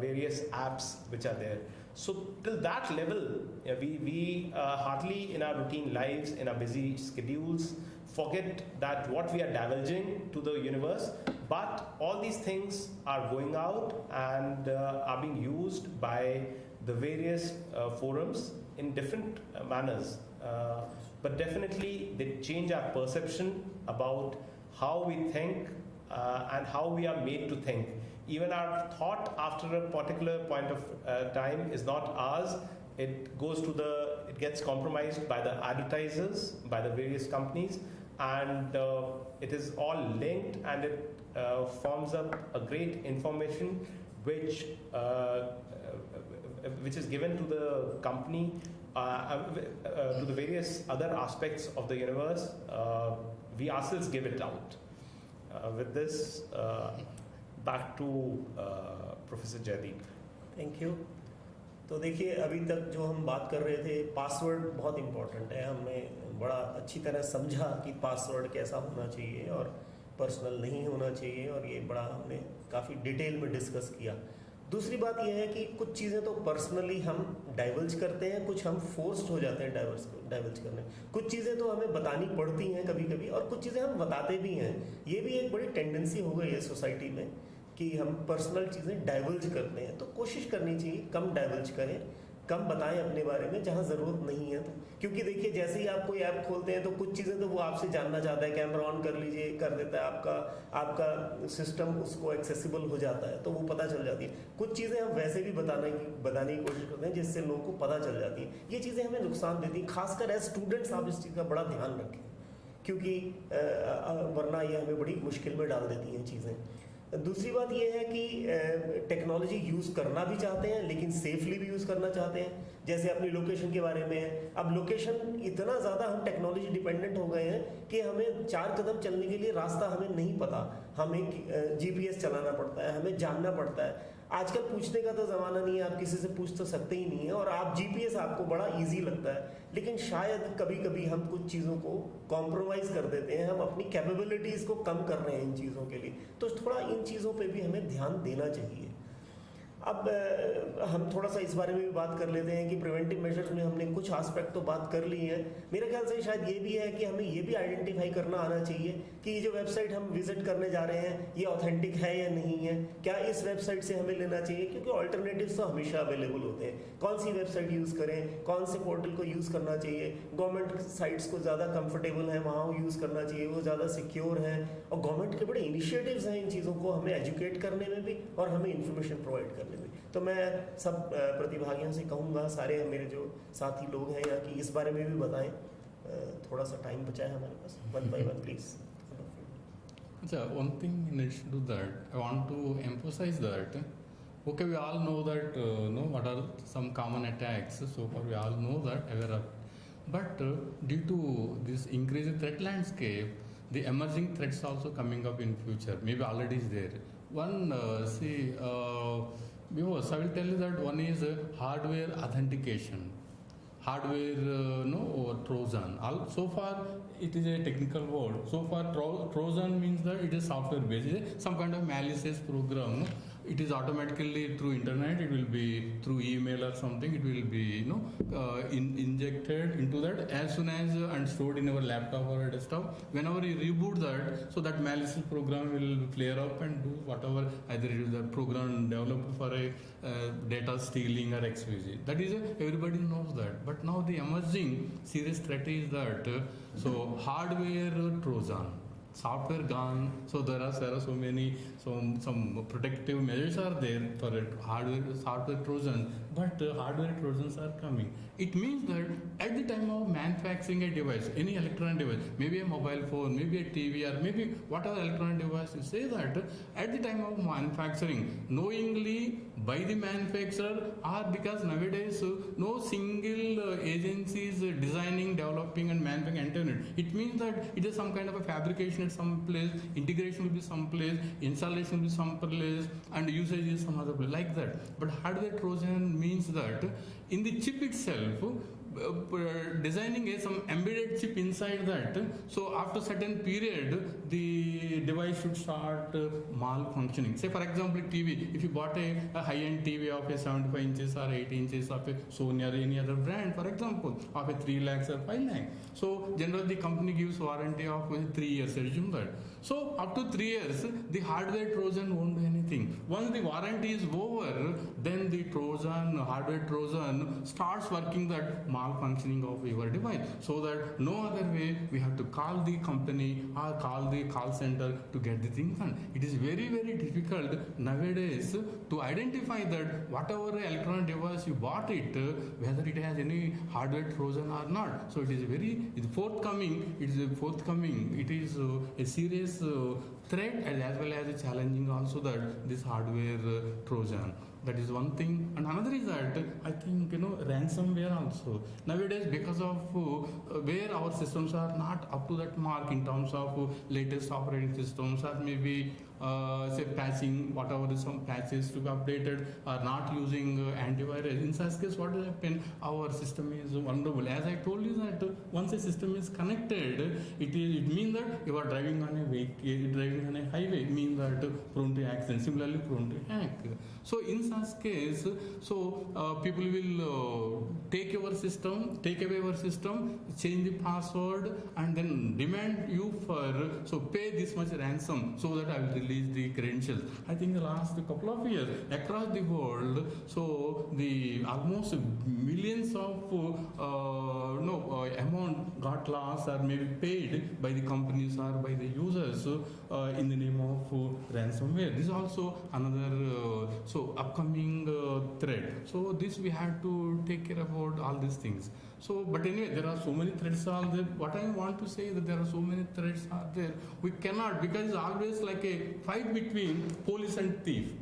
various apps which are there. So till that level, we hardly in our routine lives, in our busy schedules, forget that what we are divulging to the universe, but all these things are going out and are being used by the various forums in different manners. But definitely they change our perception about how we think and how we are made to think. Even our thought after a particular point of time is not ours. It gets compromised by the advertisers, by the various companies, and it is all linked, and it forms up a great information which is given to the company, to the various other aspects of the universe. We ourselves give it out. With this, back to Professor Jaideep.
Thank you. तो देखिए, अभी तक जो हम बात कर रहे थे, पासवर्ड बहुत इम्पोर्टेंट है। हमने बड़ा अच्छी तरह समझा कि पासवर्ड कैसा होना चाहिए और पर्सनल नहीं होना चाहिए, और ये बड़ा हमने काफ़ी डिटेल में डिस्कस किया। दूसरी बात यह है कि कुछ चीज़ें तो पर्सनली हम डाइवल्ज करते हैं, कुछ हम फोर्स्ड हो जाते हैं डाइवल्ज करने। कुछ चीज़ें तो हमें बतानी पड़ती हैं कभी कभी, और कुछ चीज़ें हम बताते भी हैं। ये भी एक बड़ी टेंडेंसी हो गई है सोसाइटी में कि हम पर्सनल चीज़ें डाइवल्ज करते हैं। तो कोशिश करनी चाहिए कम डाइवल्ज करें, कम बताएं अपने बारे में जहाँ ज़रूरत नहीं है। तो क्योंकि देखिए, जैसे ही आप कोई ऐप खोलते हैं तो कुछ चीज़ें तो वो आपसे जानना चाहता है, कैमरा ऑन कर लीजिए, कर देता है, आपका सिस्टम उसको एक्सेसिबल हो जाता है, तो वो पता चल जाती है। कुछ चीज़ें हम वैसे भी बताने की कोशिश करते हैं जिससे लोगों को पता चल जाती है। ये चीज़ें हमें नुकसान देती हैं, खासकर एज स्टूडेंट्स आप इस चीज़ का बड़ा ध्यान रखें, क्योंकि वरना ये हमें बड़ी मुश्किल में डाल देती हैं चीज़ें। दूसरी बात यह है कि टेक्नोलॉजी यूज़ करना भी चाहते हैं, लेकिन सेफली भी यूज़ करना चाहते हैं। जैसे अपनी लोकेशन के बारे में है, अब लोकेशन इतना ज़्यादा हम टेक्नोलॉजी डिपेंडेंट हो गए हैं कि हमें 4 कदम चलने के लिए रास्ता हमें नहीं पता, हमें जीपीएस चलाना पड़ता है, हमें जानना पड़ता है। आजकल पूछने का तो ज़माना नहीं है, आप किसी से पूछ तो सकते ही नहीं है, और आप जीपीएस आपको बड़ा इजी लगता है। लेकिन शायद कभी कभी हम कुछ चीज़ों को कॉम्प्रोमाइज़ कर देते हैं, हम अपनी कैपेबिलिटीज़ को कम कर रहे हैं इन चीज़ों के लिए। तो थोड़ा इन चीज़ों पे भी हमें ध्यान देना चाहिए। अब हम थोड़ा सा इस बारे में भी बात कर लेते हैं कि प्रिवेंटिव मेजर्स में हमने कुछ एस्पेक्ट तो बात कर ली है। मेरे ख्याल से शायद ये भी है कि हमें ये भी आइडेंटिफाई करना आना चाहिए कि ये जो वेबसाइट हम विजिट करने जा रहे हैं ये ऑथेंटिक है या नहीं है, क्या इस वेबसाइट से हमें लेना चाहिए, क्योंकि ऑल्टरनेटिव्स तो हमेशा अवेलेबल होते हैं। कौन सी वेबसाइट यूज़ करें, कौन से पोर्टल को यूज़ करना चाहिए। गवर्नमेंट साइट्स को ज़्यादा कंफर्टेबल हैं, वहाँ यूज़ करना चाहिए, वो ज़्यादा सिक्योर हैं, और गवर्नमेंट के बड़े इनिशिएटिव्स हैं इन चीज़ों को हमें एजुकेट करने में भी और हमें इन्फॉर्मेशन प्रोवाइड करने में। तो मैं सब प्रतिभागियों से कहूँगा, सारे मेरे जो साथी लोग हैं यहाँ की, इस बारे में भी बताएं। थोड़ा सा टाइम बचा है हमारे पास, 1 by 1 please.
One thing in addition to that, I want to emphasize that, okay, we all know that, what are some common attacks, so far we all know that, aware of. But due to this increasing threat landscape, the emerging threats also coming up in future, maybe already is there. One, Because I will tell you that one is hardware authentication, hardware or Trojan. So far it is a technical word. So far Trojan means that it is software based. It is some kind of malicious program. It is automatically through internet. It will be through email or something. It will be injected into that as soon as and stored in our laptop or a desktop. Whenever you reboot that, so that malicious program will flare up and do whatever, either it is the program developed for a data stealing or XYZ. That is everybody knows that. But now the emerging serious threat is that so hardware Trojan, software gone. So there are so many some protective measures are there for it, software Trojans, but hardware Trojans are coming. It means that at the time of manufacturing a device, any electronic device, maybe a mobile phone, maybe a TV, or maybe whatever electronic device, you say that at the time of manufacturing, knowingly by the manufacturer, or because nowadays no single agency is designing, developing and manufacturing entire it. It means that it is some kind of a fabrication at some place, integration will be some place, installation will be some place, and usage is some other place, like that. But hardware Trojan means that in the chip itself, designing some embedded chip inside that, so after certain period the device should start malfunctioning. Say for example TV, if you bought a high-end TV of a 75 inches or 80 inches of a Sony or any other brand, for example, of a 3 lakhs or 5 lakhs, so generally the company gives warranty of 3 years, assume that. So up to 3 years the hardware Trojan won't do anything. Once the warranty is over, then the Trojan, hardware Trojan starts working that malfunctioning of your device, so that no other way we have to call the company or call the call center to get the thing done. It is very, very difficult nowadays to identify that whatever electronic device you bought it, whether it has any hardware Trojan or not. So it is forthcoming. It is a serious threat as well as a challenging also that this hardware Trojan. That is one thing. And another is that I think ransomware also. Nowadays, because of where our systems are not up to that mark in terms of latest operating systems, or maybe say patching, whatever some patches to be updated, or not using antivirus. In such case, what will happen? Our system is vulnerable. As I told you that once a system is connected, it means that you are driving on a vehicle, driving on a highway, means that prone to accident, similarly prone to hack. So in such case, people will take your system, take away your system, change the password, and then demand you for pay this much ransom so that I will release the credentials. I think the last couple of years across the world, so the almost millions of amount got lost or maybe paid by the companies or by the users in the name of ransomware. This is also another upcoming threat. So this we have to take care about all these things. So, but anyway, there are so many threats are there. What I want to say is that there are so many threats are there. We cannot, because it's always like a fight between police and thief.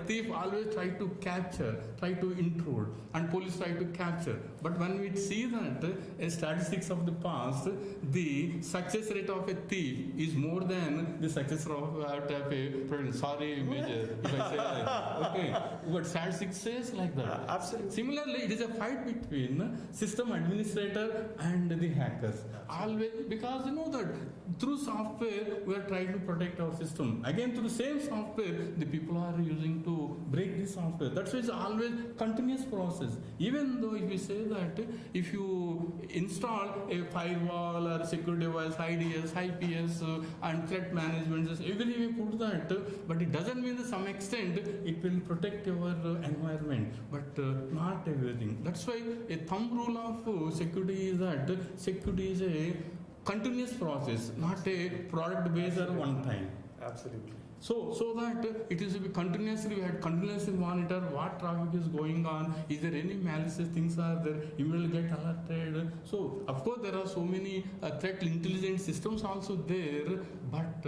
Thief always try to capture, try to intrude, and police try to capture. But when we see that statistics of the past, the success rate of a thief is more than the success rate of a sorry, Major, if I say that. Okay, but statistics says like that.
Absolutely.
Similarly, it is a fight between system administrator and the hackers. Always, because that through software we are trying to protect our system. Again, through the same software, the people are using to break the software. That's why it's always continuous process. Even though if we say that if you install a firewall or security device, IDS, IPS, and threat management, everything we put that, but it doesn't mean to some extent it will protect your environment, but not everything. That's why a thumb rule of security is that security is a continuous process, not a product based or one time.
Absolutely.
So that it is to be continuously, we had continuously monitor what traffic is going on, is there any malicious things are there, you will get alerted. So of course there are so many threat intelligence systems also there, but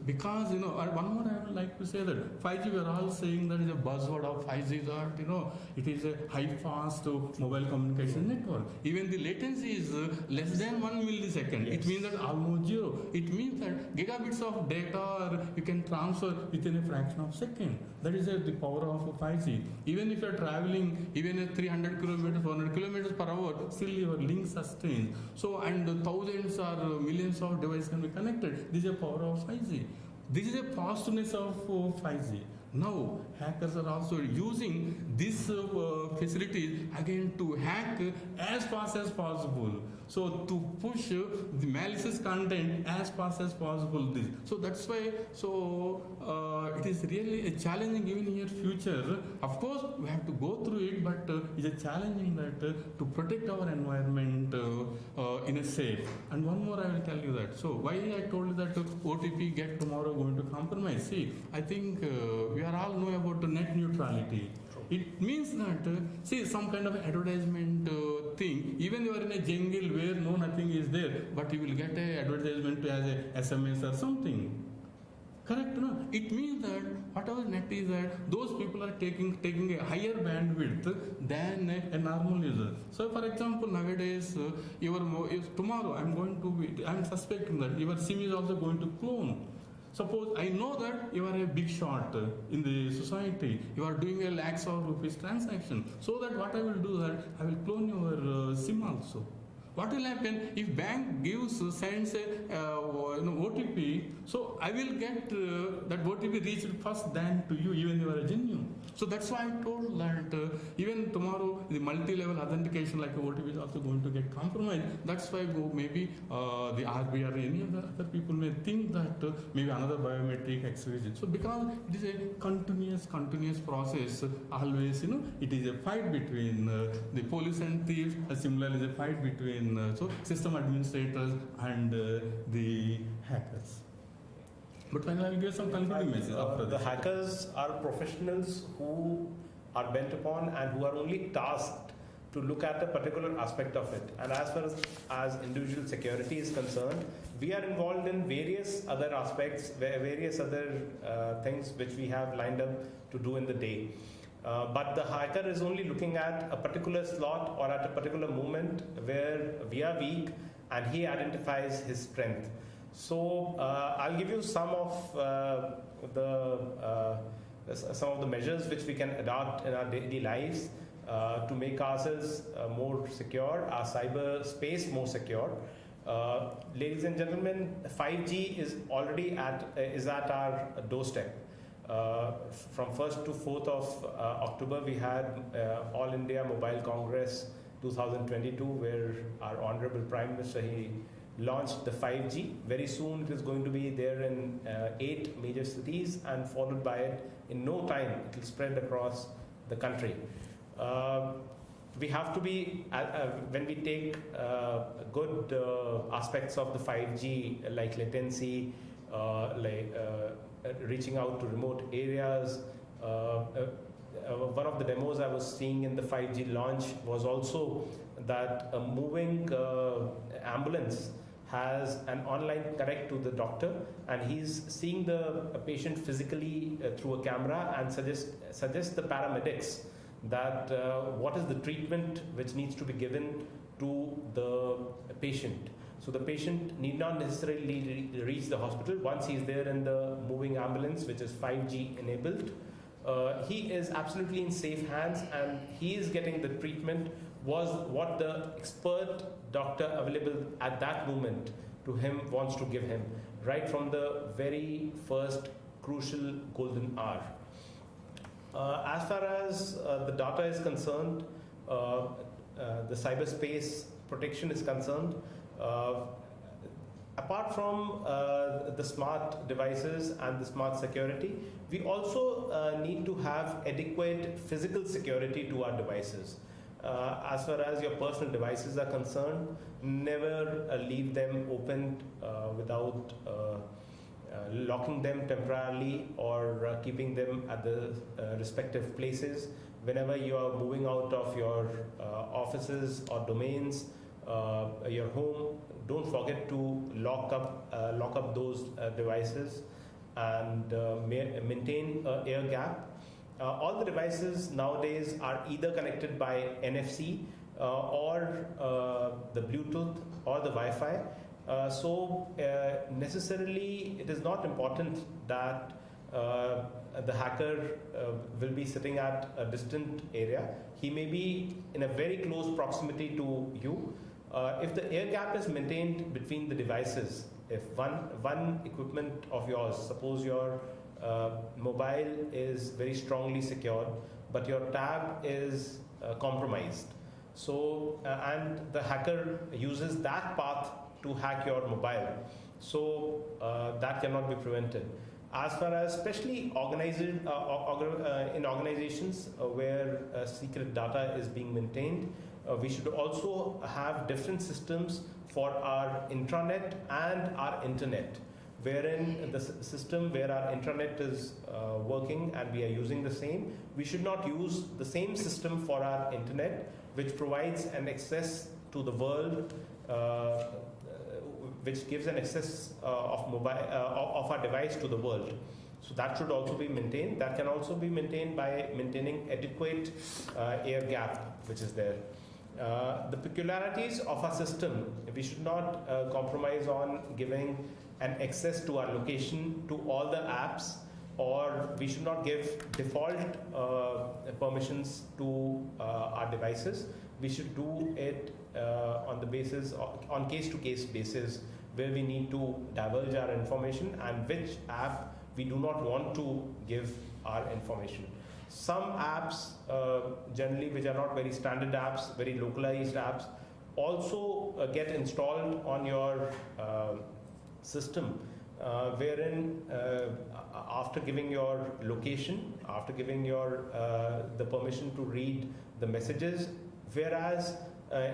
because one more I would like to say that 5G, we are all saying that is a buzzword of 5G, that it is a high fast mobile communication network. Even the latency is less than 1 millisecond.
Yes.
It means that almost zero. It means that gigabits of data you can transfer transfer within a fraction of a second. That is the power of 5G. Even if you are traveling even at 300 kilometers, 400 kilometers per hour, still your link sustains. So, and thousands or millions of devices can be connected. This is the power of 5G. This is a positiveness of 5G. Now, hackers are also using these facilities again to hack as fast as possible. So, to push the malicious content as fast as possible. So, that's why, it is really a challenging even in your future. Of course, we have to go through it, but it's a challenging that to protect our environment in a safe. And one more I will tell you that. So, why I told you that OTP get tomorrow going to compromise? See, I think we are all know about the net neutrality. It means that, see, some kind of advertisement thing, even you are in a jungle where no nothing is there, but you will get a advertisement as a SMS or something. Correct, no? It means that whatever net is that those people are taking a higher bandwidth than a normal user. So, for example, nowadays, if tomorrow I'm suspecting that your SIM is also going to clone. Suppose I know that you are a big shot in the society, you are doing a lakhs of rupees transaction. So that what I will do that I will clone your SIM also. What will happen if bank sends a OTP? So I will get that OTP reached first than to you, even you are a genuine. So that's why I told that even tomorrow the multi-level authentication like OTP is also going to get compromised. That's why maybe the RBI or any other people may think that maybe another biometric exercise. So because it is a continuous process, always it is a fight between the police and thieves. Similarly, is a fight between system administrators and the hackers. But finally, I will give some concluding message after
The
this.
hackers are professionals who are bent upon and who are only tasked to look at a particular aspect of it. And as far as individual security is concerned, we are involved in various other aspects, various other things which we have lined up to do in the day. But the hacker is only looking at a particular slot or at a particular moment where we are weak, and he identifies his strength. So I'll give you some of the measures which we can adopt in our daily lives to make ourselves more secure, our cyber space more secure. Ladies and gentlemen, 5G is already at our doorstep. From 1st to 4th of October, we had All India Mobile Congress 2022, where our Honorable Prime Minister, he launched the 5G. Very soon it is going to be there in 8 major cities, and followed by it, in no time, it will spread across the country. We have to be, when we take good aspects of the 5G, like latency, reaching out to remote areas. One of the demos I was seeing in the 5G launch was also that a moving ambulance has an online connect to the doctor, and he's seeing the patient physically through a camera and suggest the paramedics that what is the treatment which needs to be given to the patient. So the patient need not necessarily reach the hospital. Once he's there in the moving ambulance, which is 5G enabled, he is absolutely in safe hands, and he is getting the treatment was what the expert doctor available at that moment to him wants to give him, right from the very first crucial golden hour. As far as the data is concerned, the cyberspace protection is concerned, apart from the smart devices and the smart security, we also need to have adequate physical security to our devices. As far as your personal devices are concerned, never leave them open without locking them temporarily or keeping them at the respective places. Whenever you are moving out of your offices or domains, your home, don't forget to lock up those devices and maintain an air gap. All the devices nowadays are either connected by NFC or the Bluetooth or the Wi-Fi. So necessarily it is not important that the hacker will be sitting at a distant area. He may be in a very close proximity to you. If the air gap is maintained between the devices, if one equipment of yours, suppose your mobile is very strongly secured, but your tab is compromised, so and the hacker uses that path to hack your mobile, so that cannot be prevented. As far as especially in organizations where secret data is being maintained, we should also have different systems for our intranet and our internet, wherein the system where our intranet is working and we are using the same, we should not use the same system for our internet, which provides an access to the world, which gives an access of our device to the world. So that should also be maintained. That can also be maintained by maintaining adequate air gap, which is there. The peculiarities of our system, we should not compromise on giving an access to our location to all the apps, or we should not give default permissions to our devices. We should do it on the basis on case-to-case basis, where we need to divulge our information and which app we do not want to give our information. Some apps, generally which are not very standard apps, very localized apps, also get installed on your system, wherein after giving your location, after giving your the permission to read the messages, whereas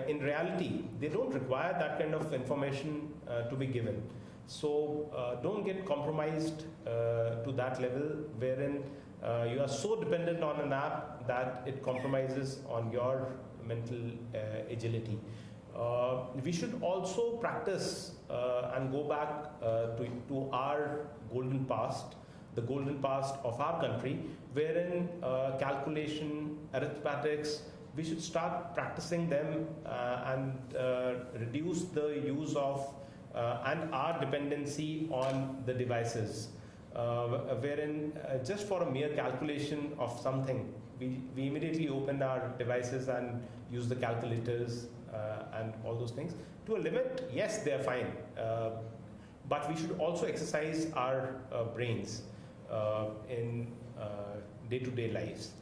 in reality they don't require that kind of information to be given. So don't get compromised to that level, wherein you are so dependent on an app that it compromises on your mental agility. We should also practice and go back to our golden past, the golden past of our country, wherein calculation, arithmetics, we should start practicing them and reduce the use of and our dependency on the devices, wherein just for a mere calculation of something, we immediately open our devices and use the calculators and all those things. To a limit, yes, they're fine, but we should also exercise our brains in day-to-day lives.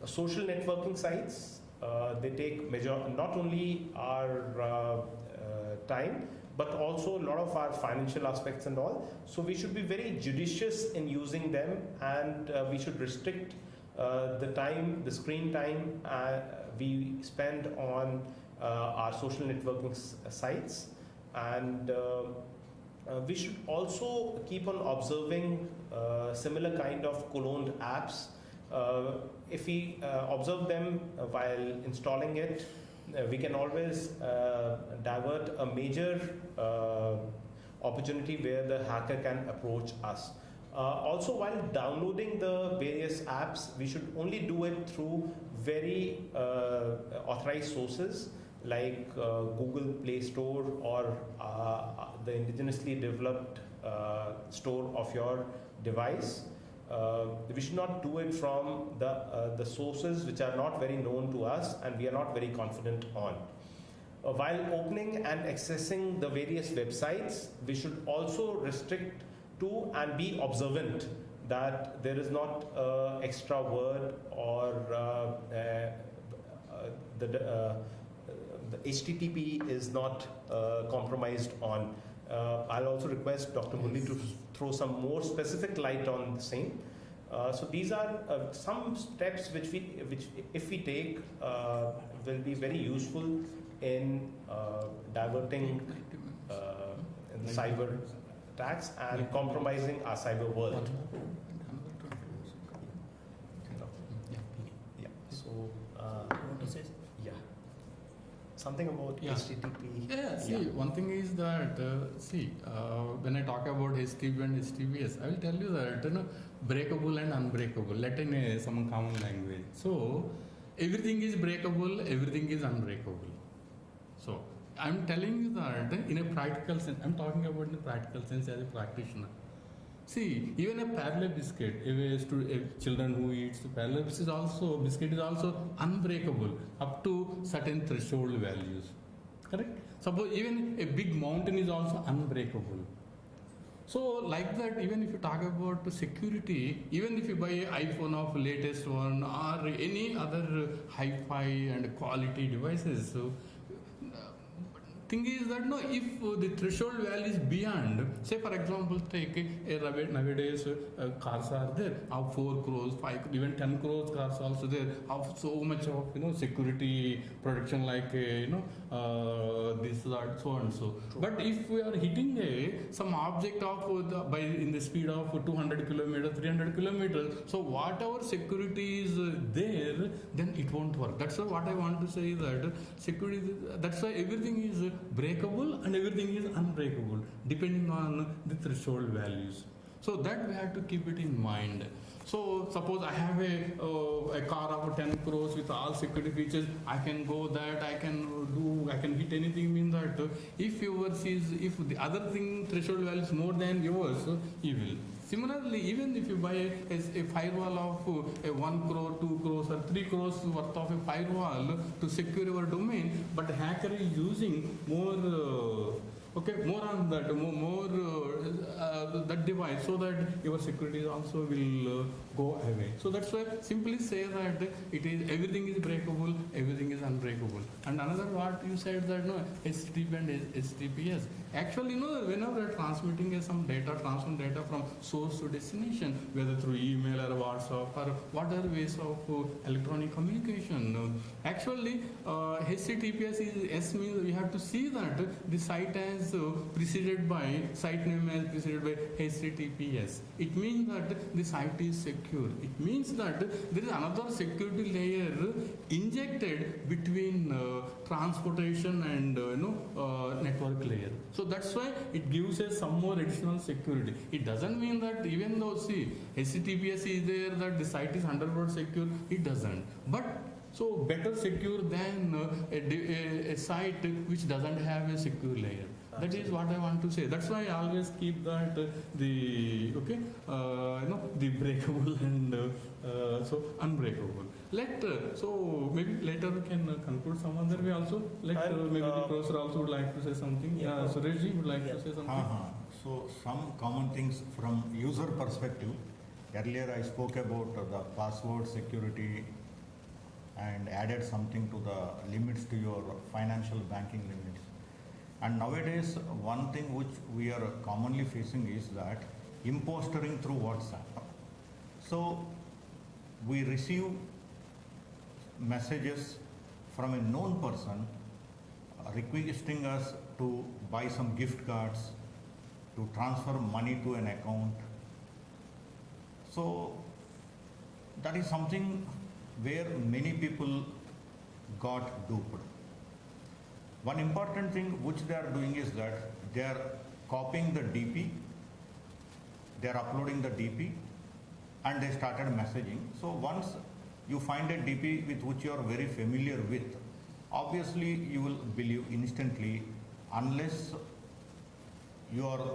Social networking sites, they take not only our time, but also a lot of our financial aspects and all. So we should be very judicious in using them, and we should restrict the time, the screen time we spend on our social networking sites. And we should also keep on observing similar kind of cloned apps. If we observe them while installing it, we can always divert a major opportunity where the hacker can approach us. Also, while downloading the various apps, we should only do it through very authorized sources like Google Play Store or the indigenously developed store of your device. We should not do it from the sources which are not very known to us and we are not very confident on. While opening and accessing the various websites, we should also restrict to and be observant that there is not extra word or the HTTP is not compromised on. I'll also request Dr. Murli to throw some more specific light on the same. So these are some steps which if we take will be very useful in diverting the cyber attacks and compromising our cyber world. Yeah. So.
Want to say?
Yeah. Something about HTTP.
Yeah, see, one thing is that, when I talk about HTTP and HTTPS, I will tell you that, breakable and unbreakable, let in some common language. So, everything is breakable, everything is unbreakable. So, I'm telling you that in a practical sense, I'm talking about in a practical sense as a practitioner. See, even a parle biscuit, if children who eats parle biscuit is also unbreakable up to certain threshold values. Correct? Suppose even a big mountain is also unbreakable. So like that, even if you talk about security, even if you buy an iPhone of latest one or any other hi-fi and quality devices, so thing is that no, if the threshold value is beyond, say for example, take nowadays cars are there of 4 crores, 5, even 10 crores cars also there of so much of security protection like this that so and so.
True.
But if we are hitting some object of by in the speed of 200 kilometers, 300 kilometers, so whatever security is there, then it won't work. That's what I want to say, that security. That's why everything is breakable and everything is unbreakable depending on the threshold values. So that we have to keep it in mind. So suppose I have a car of 10 crores with all security features, I can go that, I can hit anything in that. If yours is, if the other thing threshold value is more than yours, you will. Similarly, even if you buy a firewall of a 1 crore, 2 crores or 3 crores worth of a firewall to secure your domain, but the hacker is using more more on that, that device, so that your security also will go away. So that's why simply say that it is everything is breakable, everything is unbreakable. And another what you said that no HTTP and HTTPS. Actually, whenever you're transmitting some data, transfer data from source to destination, whether through email or WhatsApp or what are ways of electronic communication. Actually, HTTPS is S means we have to see that the site as preceded by site name as preceded by HTTPS. It means that the site is secure. It means that there is another security layer injected between transportation and network layer. So that's why it gives us some more additional security. It doesn't mean that even though HTTPS is there that the site is 100% secure. It doesn't. But so better secure than a site which doesn't have a secure layer. That is what I want to say. That's why I always keep that the breakable and so unbreakable. So maybe later we can conclude some other way also. Maybe the professor also would like to say something.
Yeah.
Sureshji would like to say something.
So some common things from user perspective. Earlier I spoke about the password security and added something to the limits to your financial banking limits. And nowadays, one thing which we are commonly facing is that impostering through WhatsApp. So we receive messages from a known person requesting us to buy some gift cards, to transfer money to an account. So that is something where many people got duped. One important thing which they are doing is that they are copying the DP, they are uploading the DP, and they started messaging. So once you find a DP with which you are very familiar with, obviously you will believe instantly unless you are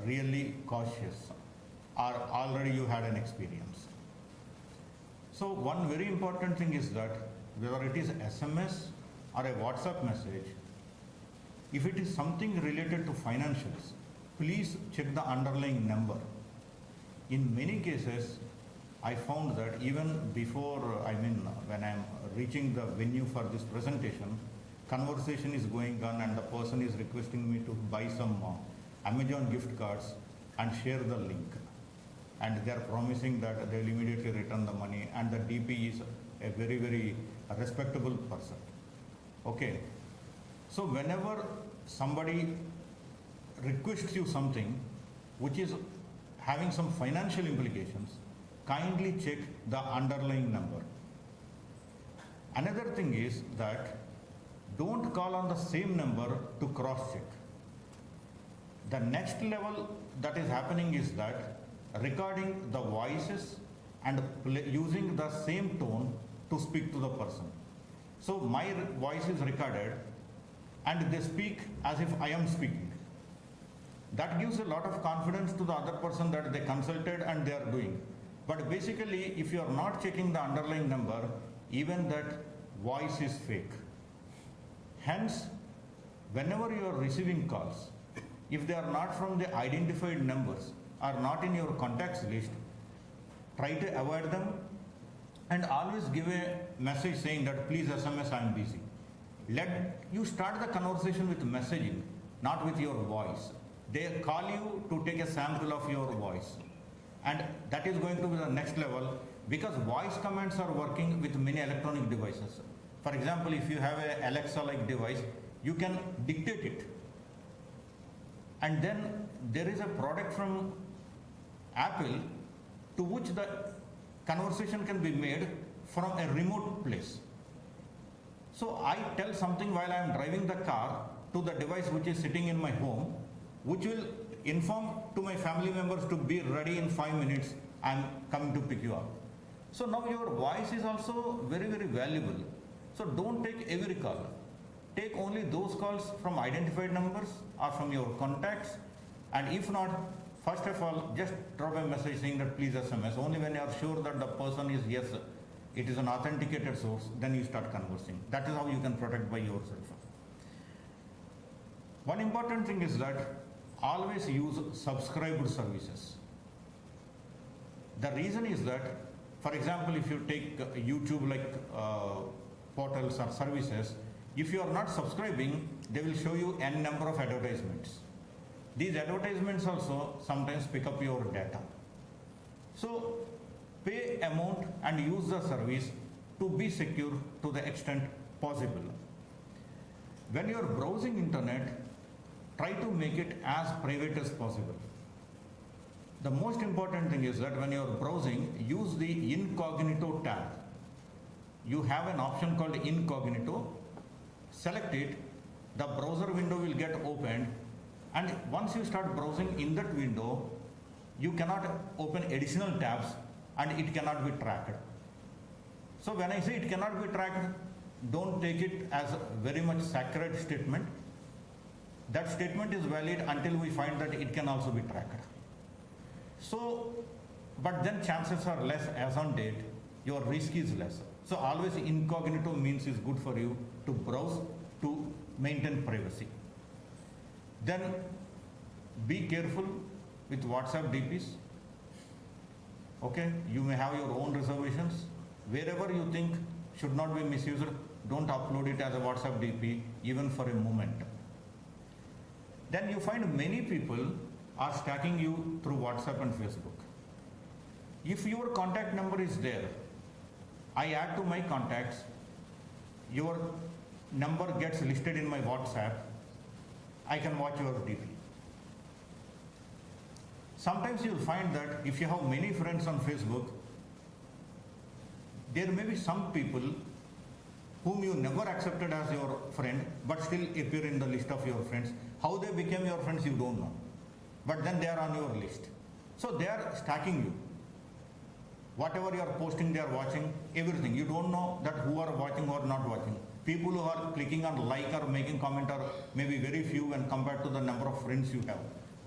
really cautious or already you had an experience. So one very important thing is that whether it is SMS or a WhatsApp message, if it is something related to financials, please check the underlying number. In many cases, I found that even before, when I'm reaching the venue for this presentation, conversation is going on and the person is requesting me to buy some Amazon gift cards and share the link. And they are promising that they will immediately return the money, and the DP is a very, very respectable person. Okay. So whenever somebody requests you something which is having some financial implications, kindly check the underlying number. Another thing is that don't call on the same number to cross-check. The next level that is happening is that recording the voices and using the same tone to speak to the person. So my voice is recorded and they speak as if I am speaking. that gives a lot of confidence to the other person that they consulted and they are doing. But basically, if you are not checking the underlying number, even that voice is fake. Hence, whenever you are receiving calls, if they are not from the identified numbers or not in your contacts list, try to avoid them and always give a message saying that please SMS, I am busy. Let you start the conversation with messaging, not with your voice. They call you to take a sample of your voice. And that is going to be the next level because voice commands are working with many electronic devices. For example, if you have a Alexa-like device, you can dictate it. And then there is a product from Apple to which the conversation can be made from a remote place. So I tell something while I am driving the car to the device which is sitting in my home, which will inform to my family members to be ready in 5 minutes, I am coming to pick you up. So now your voice is also very, very valuable. So don't take every call. Take only those calls from identified numbers or from your contacts, and if not, first of all, just drop a message saying that please SMS. Only when you are sure that the person is yes, it is an authenticated source, then you start conversing. That is how you can protect by yourself. One important thing is that always use subscribed services. The reason is that, for example, if you take YouTube like portals or services, if you are not subscribing, they will show you n number of advertisements. These advertisements also sometimes pick up your data. So pay amount and use the service to be secure to the extent possible. When you are browsing internet, try to make it as private as possible. The most important thing is that when you are browsing, use the incognito tab. You have an option called incognito. Select it, the browser window will get opened, and once you start browsing in that window, you cannot open additional tabs and it cannot be tracked. So when I say it cannot be tracked, don't take it as a very much sacred statement. That statement is valid until we find that it can also be tracked. So, but then chances are less as on date, your risk is less. So always incognito means is good for you to browse, to maintain privacy. Then be careful with WhatsApp DPs. Okay, you may have your own reservations. Wherever you think should not be misused, don't upload it as a WhatsApp DP even for a moment. Then you find many people are stalking you through WhatsApp and Facebook. If your contact number is there, I add to my contacts, your number gets listed in my WhatsApp, I can watch your DP. Sometimes you'll find that if you have many friends on Facebook, there may be some people whom you never accepted as your friend but still appear in the list of your friends. How they became your friends you don't know, but then they are on your list. So they are stalking you. Whatever you are posting, they are watching everything. You don't know that who are watching or not watching. People who are clicking on like or making comment are maybe very few when compared to the number of friends you have.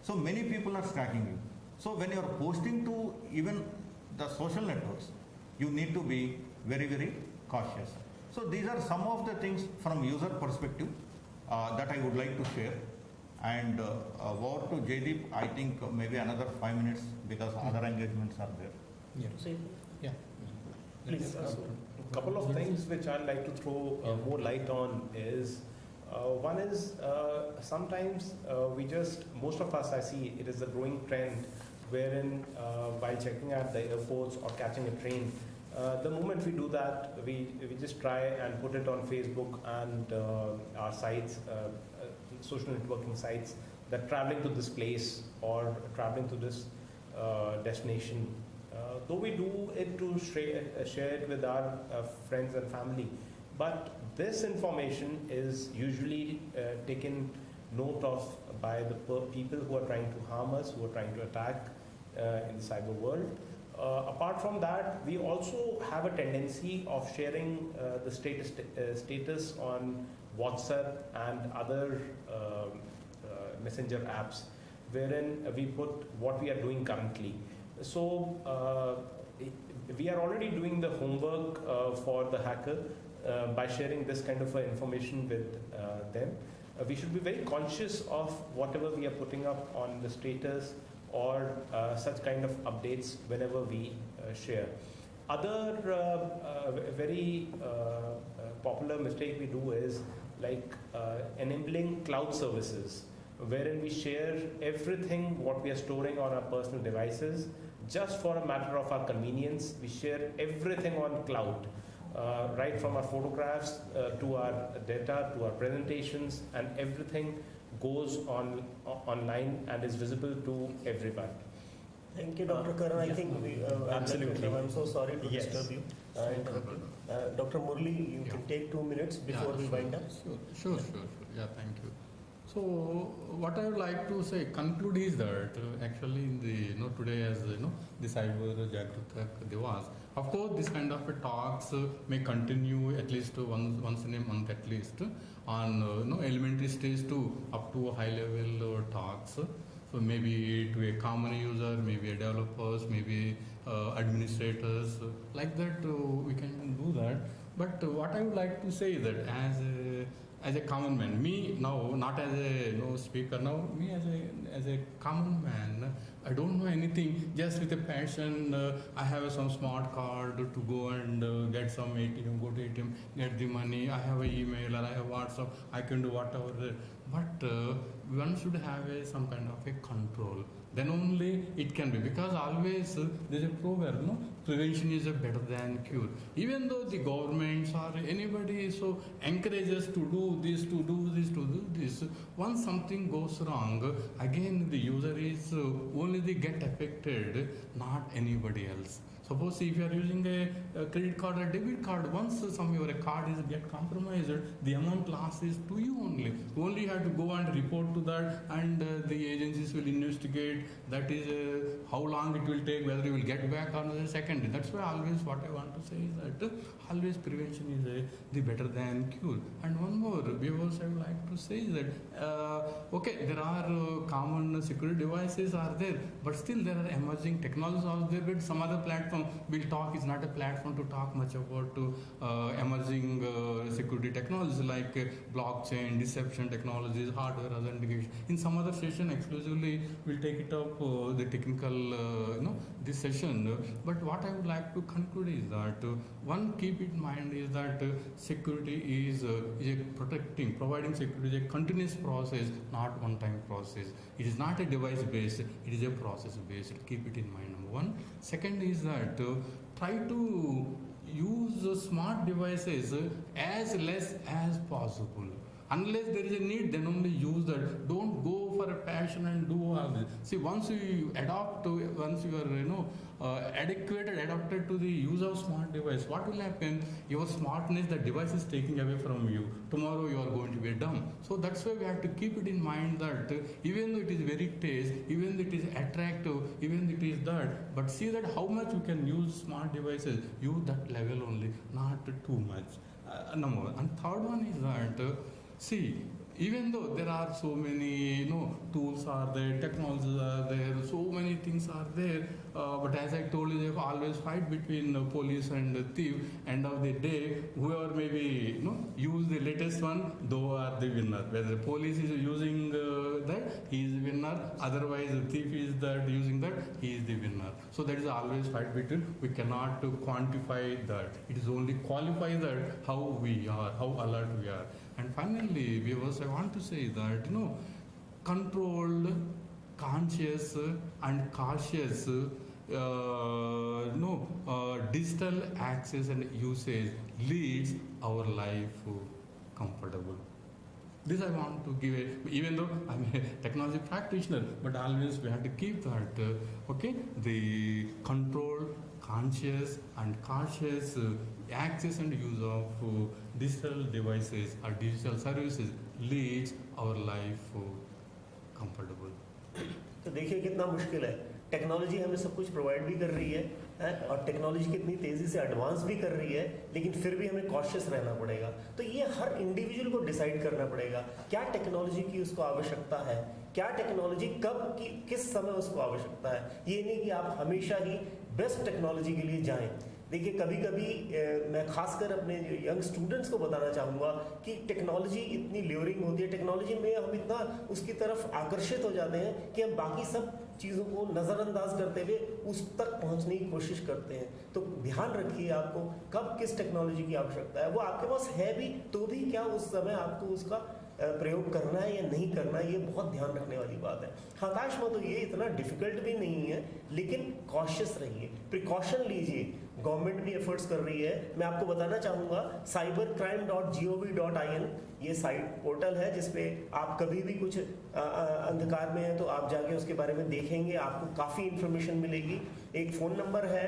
So many people are stalking you. So when you are posting to even the social networks, you need to be very, very cautious. So these are some of the things from user perspective that I would like to share. And over to Jaydeep, I think maybe another 5 minutes because other engagements are there.
Yeah.
Say,
Yeah.
please.
A couple of things which I'd like to throw more light on is one is sometimes most of us, I see it is a growing trend wherein while checking at the airports or catching a train, the moment we do that, we just try and put it on Facebook and our sites, social networking sites, that traveling to this place or traveling to this destination. Though we do it to share it with our friends and family, but this information is usually taken note of by the people who are trying to harm us, who are trying to attack in the cyber world. Apart from that, we also have a tendency of sharing the status on WhatsApp and other messenger apps. wherein we put what we are doing currently. So we are already doing the homework for the hacker by sharing this kind of information with them. We should be very conscious of whatever we are putting up on the status or such kind of updates whenever we share. Other very popular mistake we do is like enabling cloud services, wherein we share everything what we are storing on our personal devices just for a matter of our convenience. We share everything on cloud, right from our photographs to our data, to our presentations, and everything goes on online and is visible to everyone.
Thank you, Dr. Karan. I think we,
Absolutely.
I'm so sorry to
Yes.
disturb you. Dr. Murli, you can take 2 minutes before we wind up.
Sure. Yeah, thank you. So what I would like to say, conclude is that actually in the today as the Cyber Jagruta Divas, of course this kind of talks may continue at least once in a month at least on elementary stage to up to high level talks. So maybe to a common user, maybe a developers, maybe administrators, like that we can do that. But what I would like to say is that as a common man, me now, not as a speaker, now me as a common man, I don't know anything, just with a passion, I have some smart card to go and get some ATM, go to ATM, get the money, I have an email or I have WhatsApp, I can do whatever. But one should have some kind of a control. Then only it can be, because always there's a proverb, prevention is better than cure. Even though the governments or anybody so encourages to do this, to do this, to do this, once something goes wrong, again the user is only they get affected, not anybody else. Suppose if you are using a credit card or debit card, once your card is get compromised, the amount loss is to you only. Only you have to go and report to that, and the agencies will investigate. That is how long it will take, whether you will get back or another second. That's why always what I want to say is that always prevention is the better than cure. And one more, viewers, I would like to say is that okay, there are common security devices are there, but still there are emerging technologies out there. But some other platform will talk is not a platform to talk much about emerging security technologies like blockchain, deception technologies, hardware authentication. In some other session exclusively we'll take it up the technical this session. But what I would like to conclude is that one keep in mind is that security is a providing security is a continuous process, not one time process. It is not a device based, it is a process based. Keep it in mind, number one. Second is that try to use smart devices as less as possible. Unless there is a need, then only use that. Don't go for a passion and do all this. See, once you adopt, once you are adapted to the use of smart device, what will happen? Your smartness, the device is taking away from you. Tomorrow you are going to be dumb. So that's why we have to keep it in mind that even though it is very taste, even though it is attractive, even though it is that, but see that how much you can use smart devices. Use that level only, not too much. Number one. And third one is that see, even though there are so many tools are there, technologies are there, so many things are there, but as I told you, they always fight between police and thief. End of the day, whoever maybe use the latest one, though are the winner. Whether the police is using that, he is the winner. Otherwise, the thief is that using that, he is the winner. So that is always fight between. We cannot quantify that. It is only qualify that how we are, how alert we are. And finally, viewers, I want to say that controlled, conscious, and cautious digital access and usage leads our life comfortable. This I want to give even though I'm a technology practitioner, but always we have to keep that the controlled, conscious, and cautious access and use of digital devices or digital services leads our life comfortable.
तो देखिए कितना मुश्किल है technology हमें सब कुछ provide भी कर रही है और टेक्नोलॉजी कितनी तेज़ी से एडवांस भी कर रही है, लेकिन फिर भी हमें कॉशियस रहना पड़ेगा। तो ये हर इंडिविजुअल को डिसाइड करना पड़ेगा क्या टेक्नोलॉजी की उसको आवश्यकता है, क्या टेक्नोलॉजी कब की किस समय उसको आवश्यकता है। ये नहीं कि आप हमेशा ही बेस्ट टेक्नोलॉजी के लिए जाएं। देखिए कभी कभी मैं खासकर अपने यंग स्टूडेंट्स को बताना चाहूँगा कि टेक्नोलॉजी इतनी ल्यूरिंग होती है, टेक्नोलॉजी में हम इतना उसकी तरफ आकर्षित हो जाते हैं कि हम बाकी सब चीज़ों को नज़रअंदाज करते हुए उस तक पहुंचने की कोशिश करते हैं। तो ध्यान रखिए आपको कब किस टेक्नोलॉजी की आवश्यकता है, वो आपके पास है भी तो भी क्या उस समय आपको उसका प्रयोग करना है या नहीं करना है, ये बहुत ध्यान रखने वाली बात है। हताश मत होइए, इतना डिफिकल्ट भी नहीं है, लेकिन कॉशियस रहिए, प्रिकॉशन लीजिए। गवर्नमेंट भी एफर्ट्स कर रही है। मैं आपको बताना चाहूँगा cybercrime.gov.in ये साइट पोर्टल है जिसपे आप कभी भी कुछ अंधकार में है तो आप जाके उसके बारे में देखेंगे, आपको काफ़ी इंफॉर्मेशन मिलेगी। एक फ़ोन नंबर है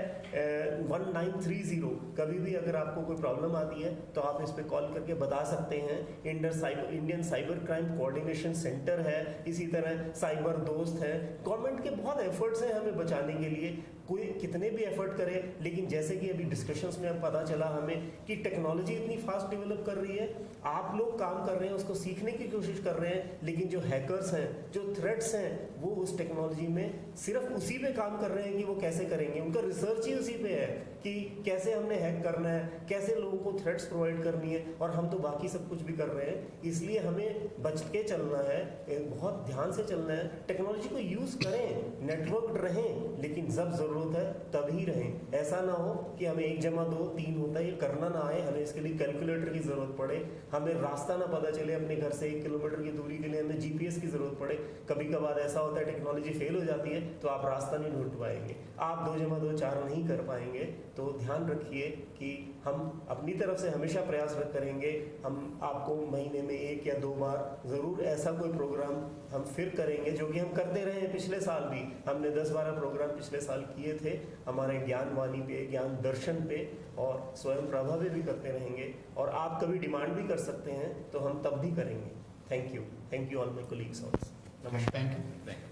1930, कभी भी अगर आपको कोई प्रॉब्लम आती है तो आप इस पर कॉल करके बता सकते हैं। Indian cyber crime coordination centre है, इसी तरह साइबर दोस्त है। गवर्नमेंट के बहुत एफर्ट्स हैं हमें बचाने के लिए, कोई कितने भी एफर्ट करे, लेकिन जैसे कि अभी डिस्कशंस में पता चला हमें कि टेक्नोलॉजी इतनी फास्ट डेवलप कर रही है, आप लोग काम कर रहे हैं, उसको सीखने की कोशिश कर रहे हैं, लेकिन जो हैकर्स हैं, जो थ्रेट्स हैं, वो उस टेक्नोलॉजी में सिर्फ उसी पे काम कर रहे हैं कि वो कैसे करेंगे। उनका रिसर्च ही उसी पे है कि कैसे हमने हैक करना है, कैसे लोगों को थ्रेट्स प्रोवाइड करनी है, और हम तो बाकी सब कुछ भी कर रहे हैं। इसलिए हमें बच के चलना है, बहुत ध्यान से चलना है। टेक्नोलॉजी को यूज़ करें, नेटवर्क रहें, लेकिन जब ज़रूरत है तभी रहें। ऐसा ना हो कि हमें 1 + 2 3 होता है ये करना ना आए, हमें इसके लिए कैलकुलेटर की ज़रूरत पड़े, हमें रास्ता ना पता चले, अपने घर से 1 किलोमीटर की दूरी के लिए हमें GPS की ज़रूरत पड़े। कभी कभार ऐसा होता है टेक्नोलॉजी फेल हो जाती है तो आप रास्ता नहीं ढूंढ पाएंगे, आप 2 + 2 4 नहीं कर पाएंगे। तो ध्यान रखिए कि हम अपनी तरफ से हमेशा प्रयास करेंगे। हम आपको महीने में 1 या 2 बार ज़रूर ऐसा कोई प्रोग्राम हम फिर करेंगे, जो कि हम करते रहे हैं। पिछले साल भी हमने 10-12 प्रोग्राम पिछले साल किए थे हमारे ज्ञानवाणी पे, ज्ञान दर्शन पे, और स्वयं प्रभा पे भी करते रहेंगे। और आप कभी डिमांड भी कर सकते हैं तो हम तब भी करेंगे। Thank you all my colleagues also. नमस्कार।
Thank you.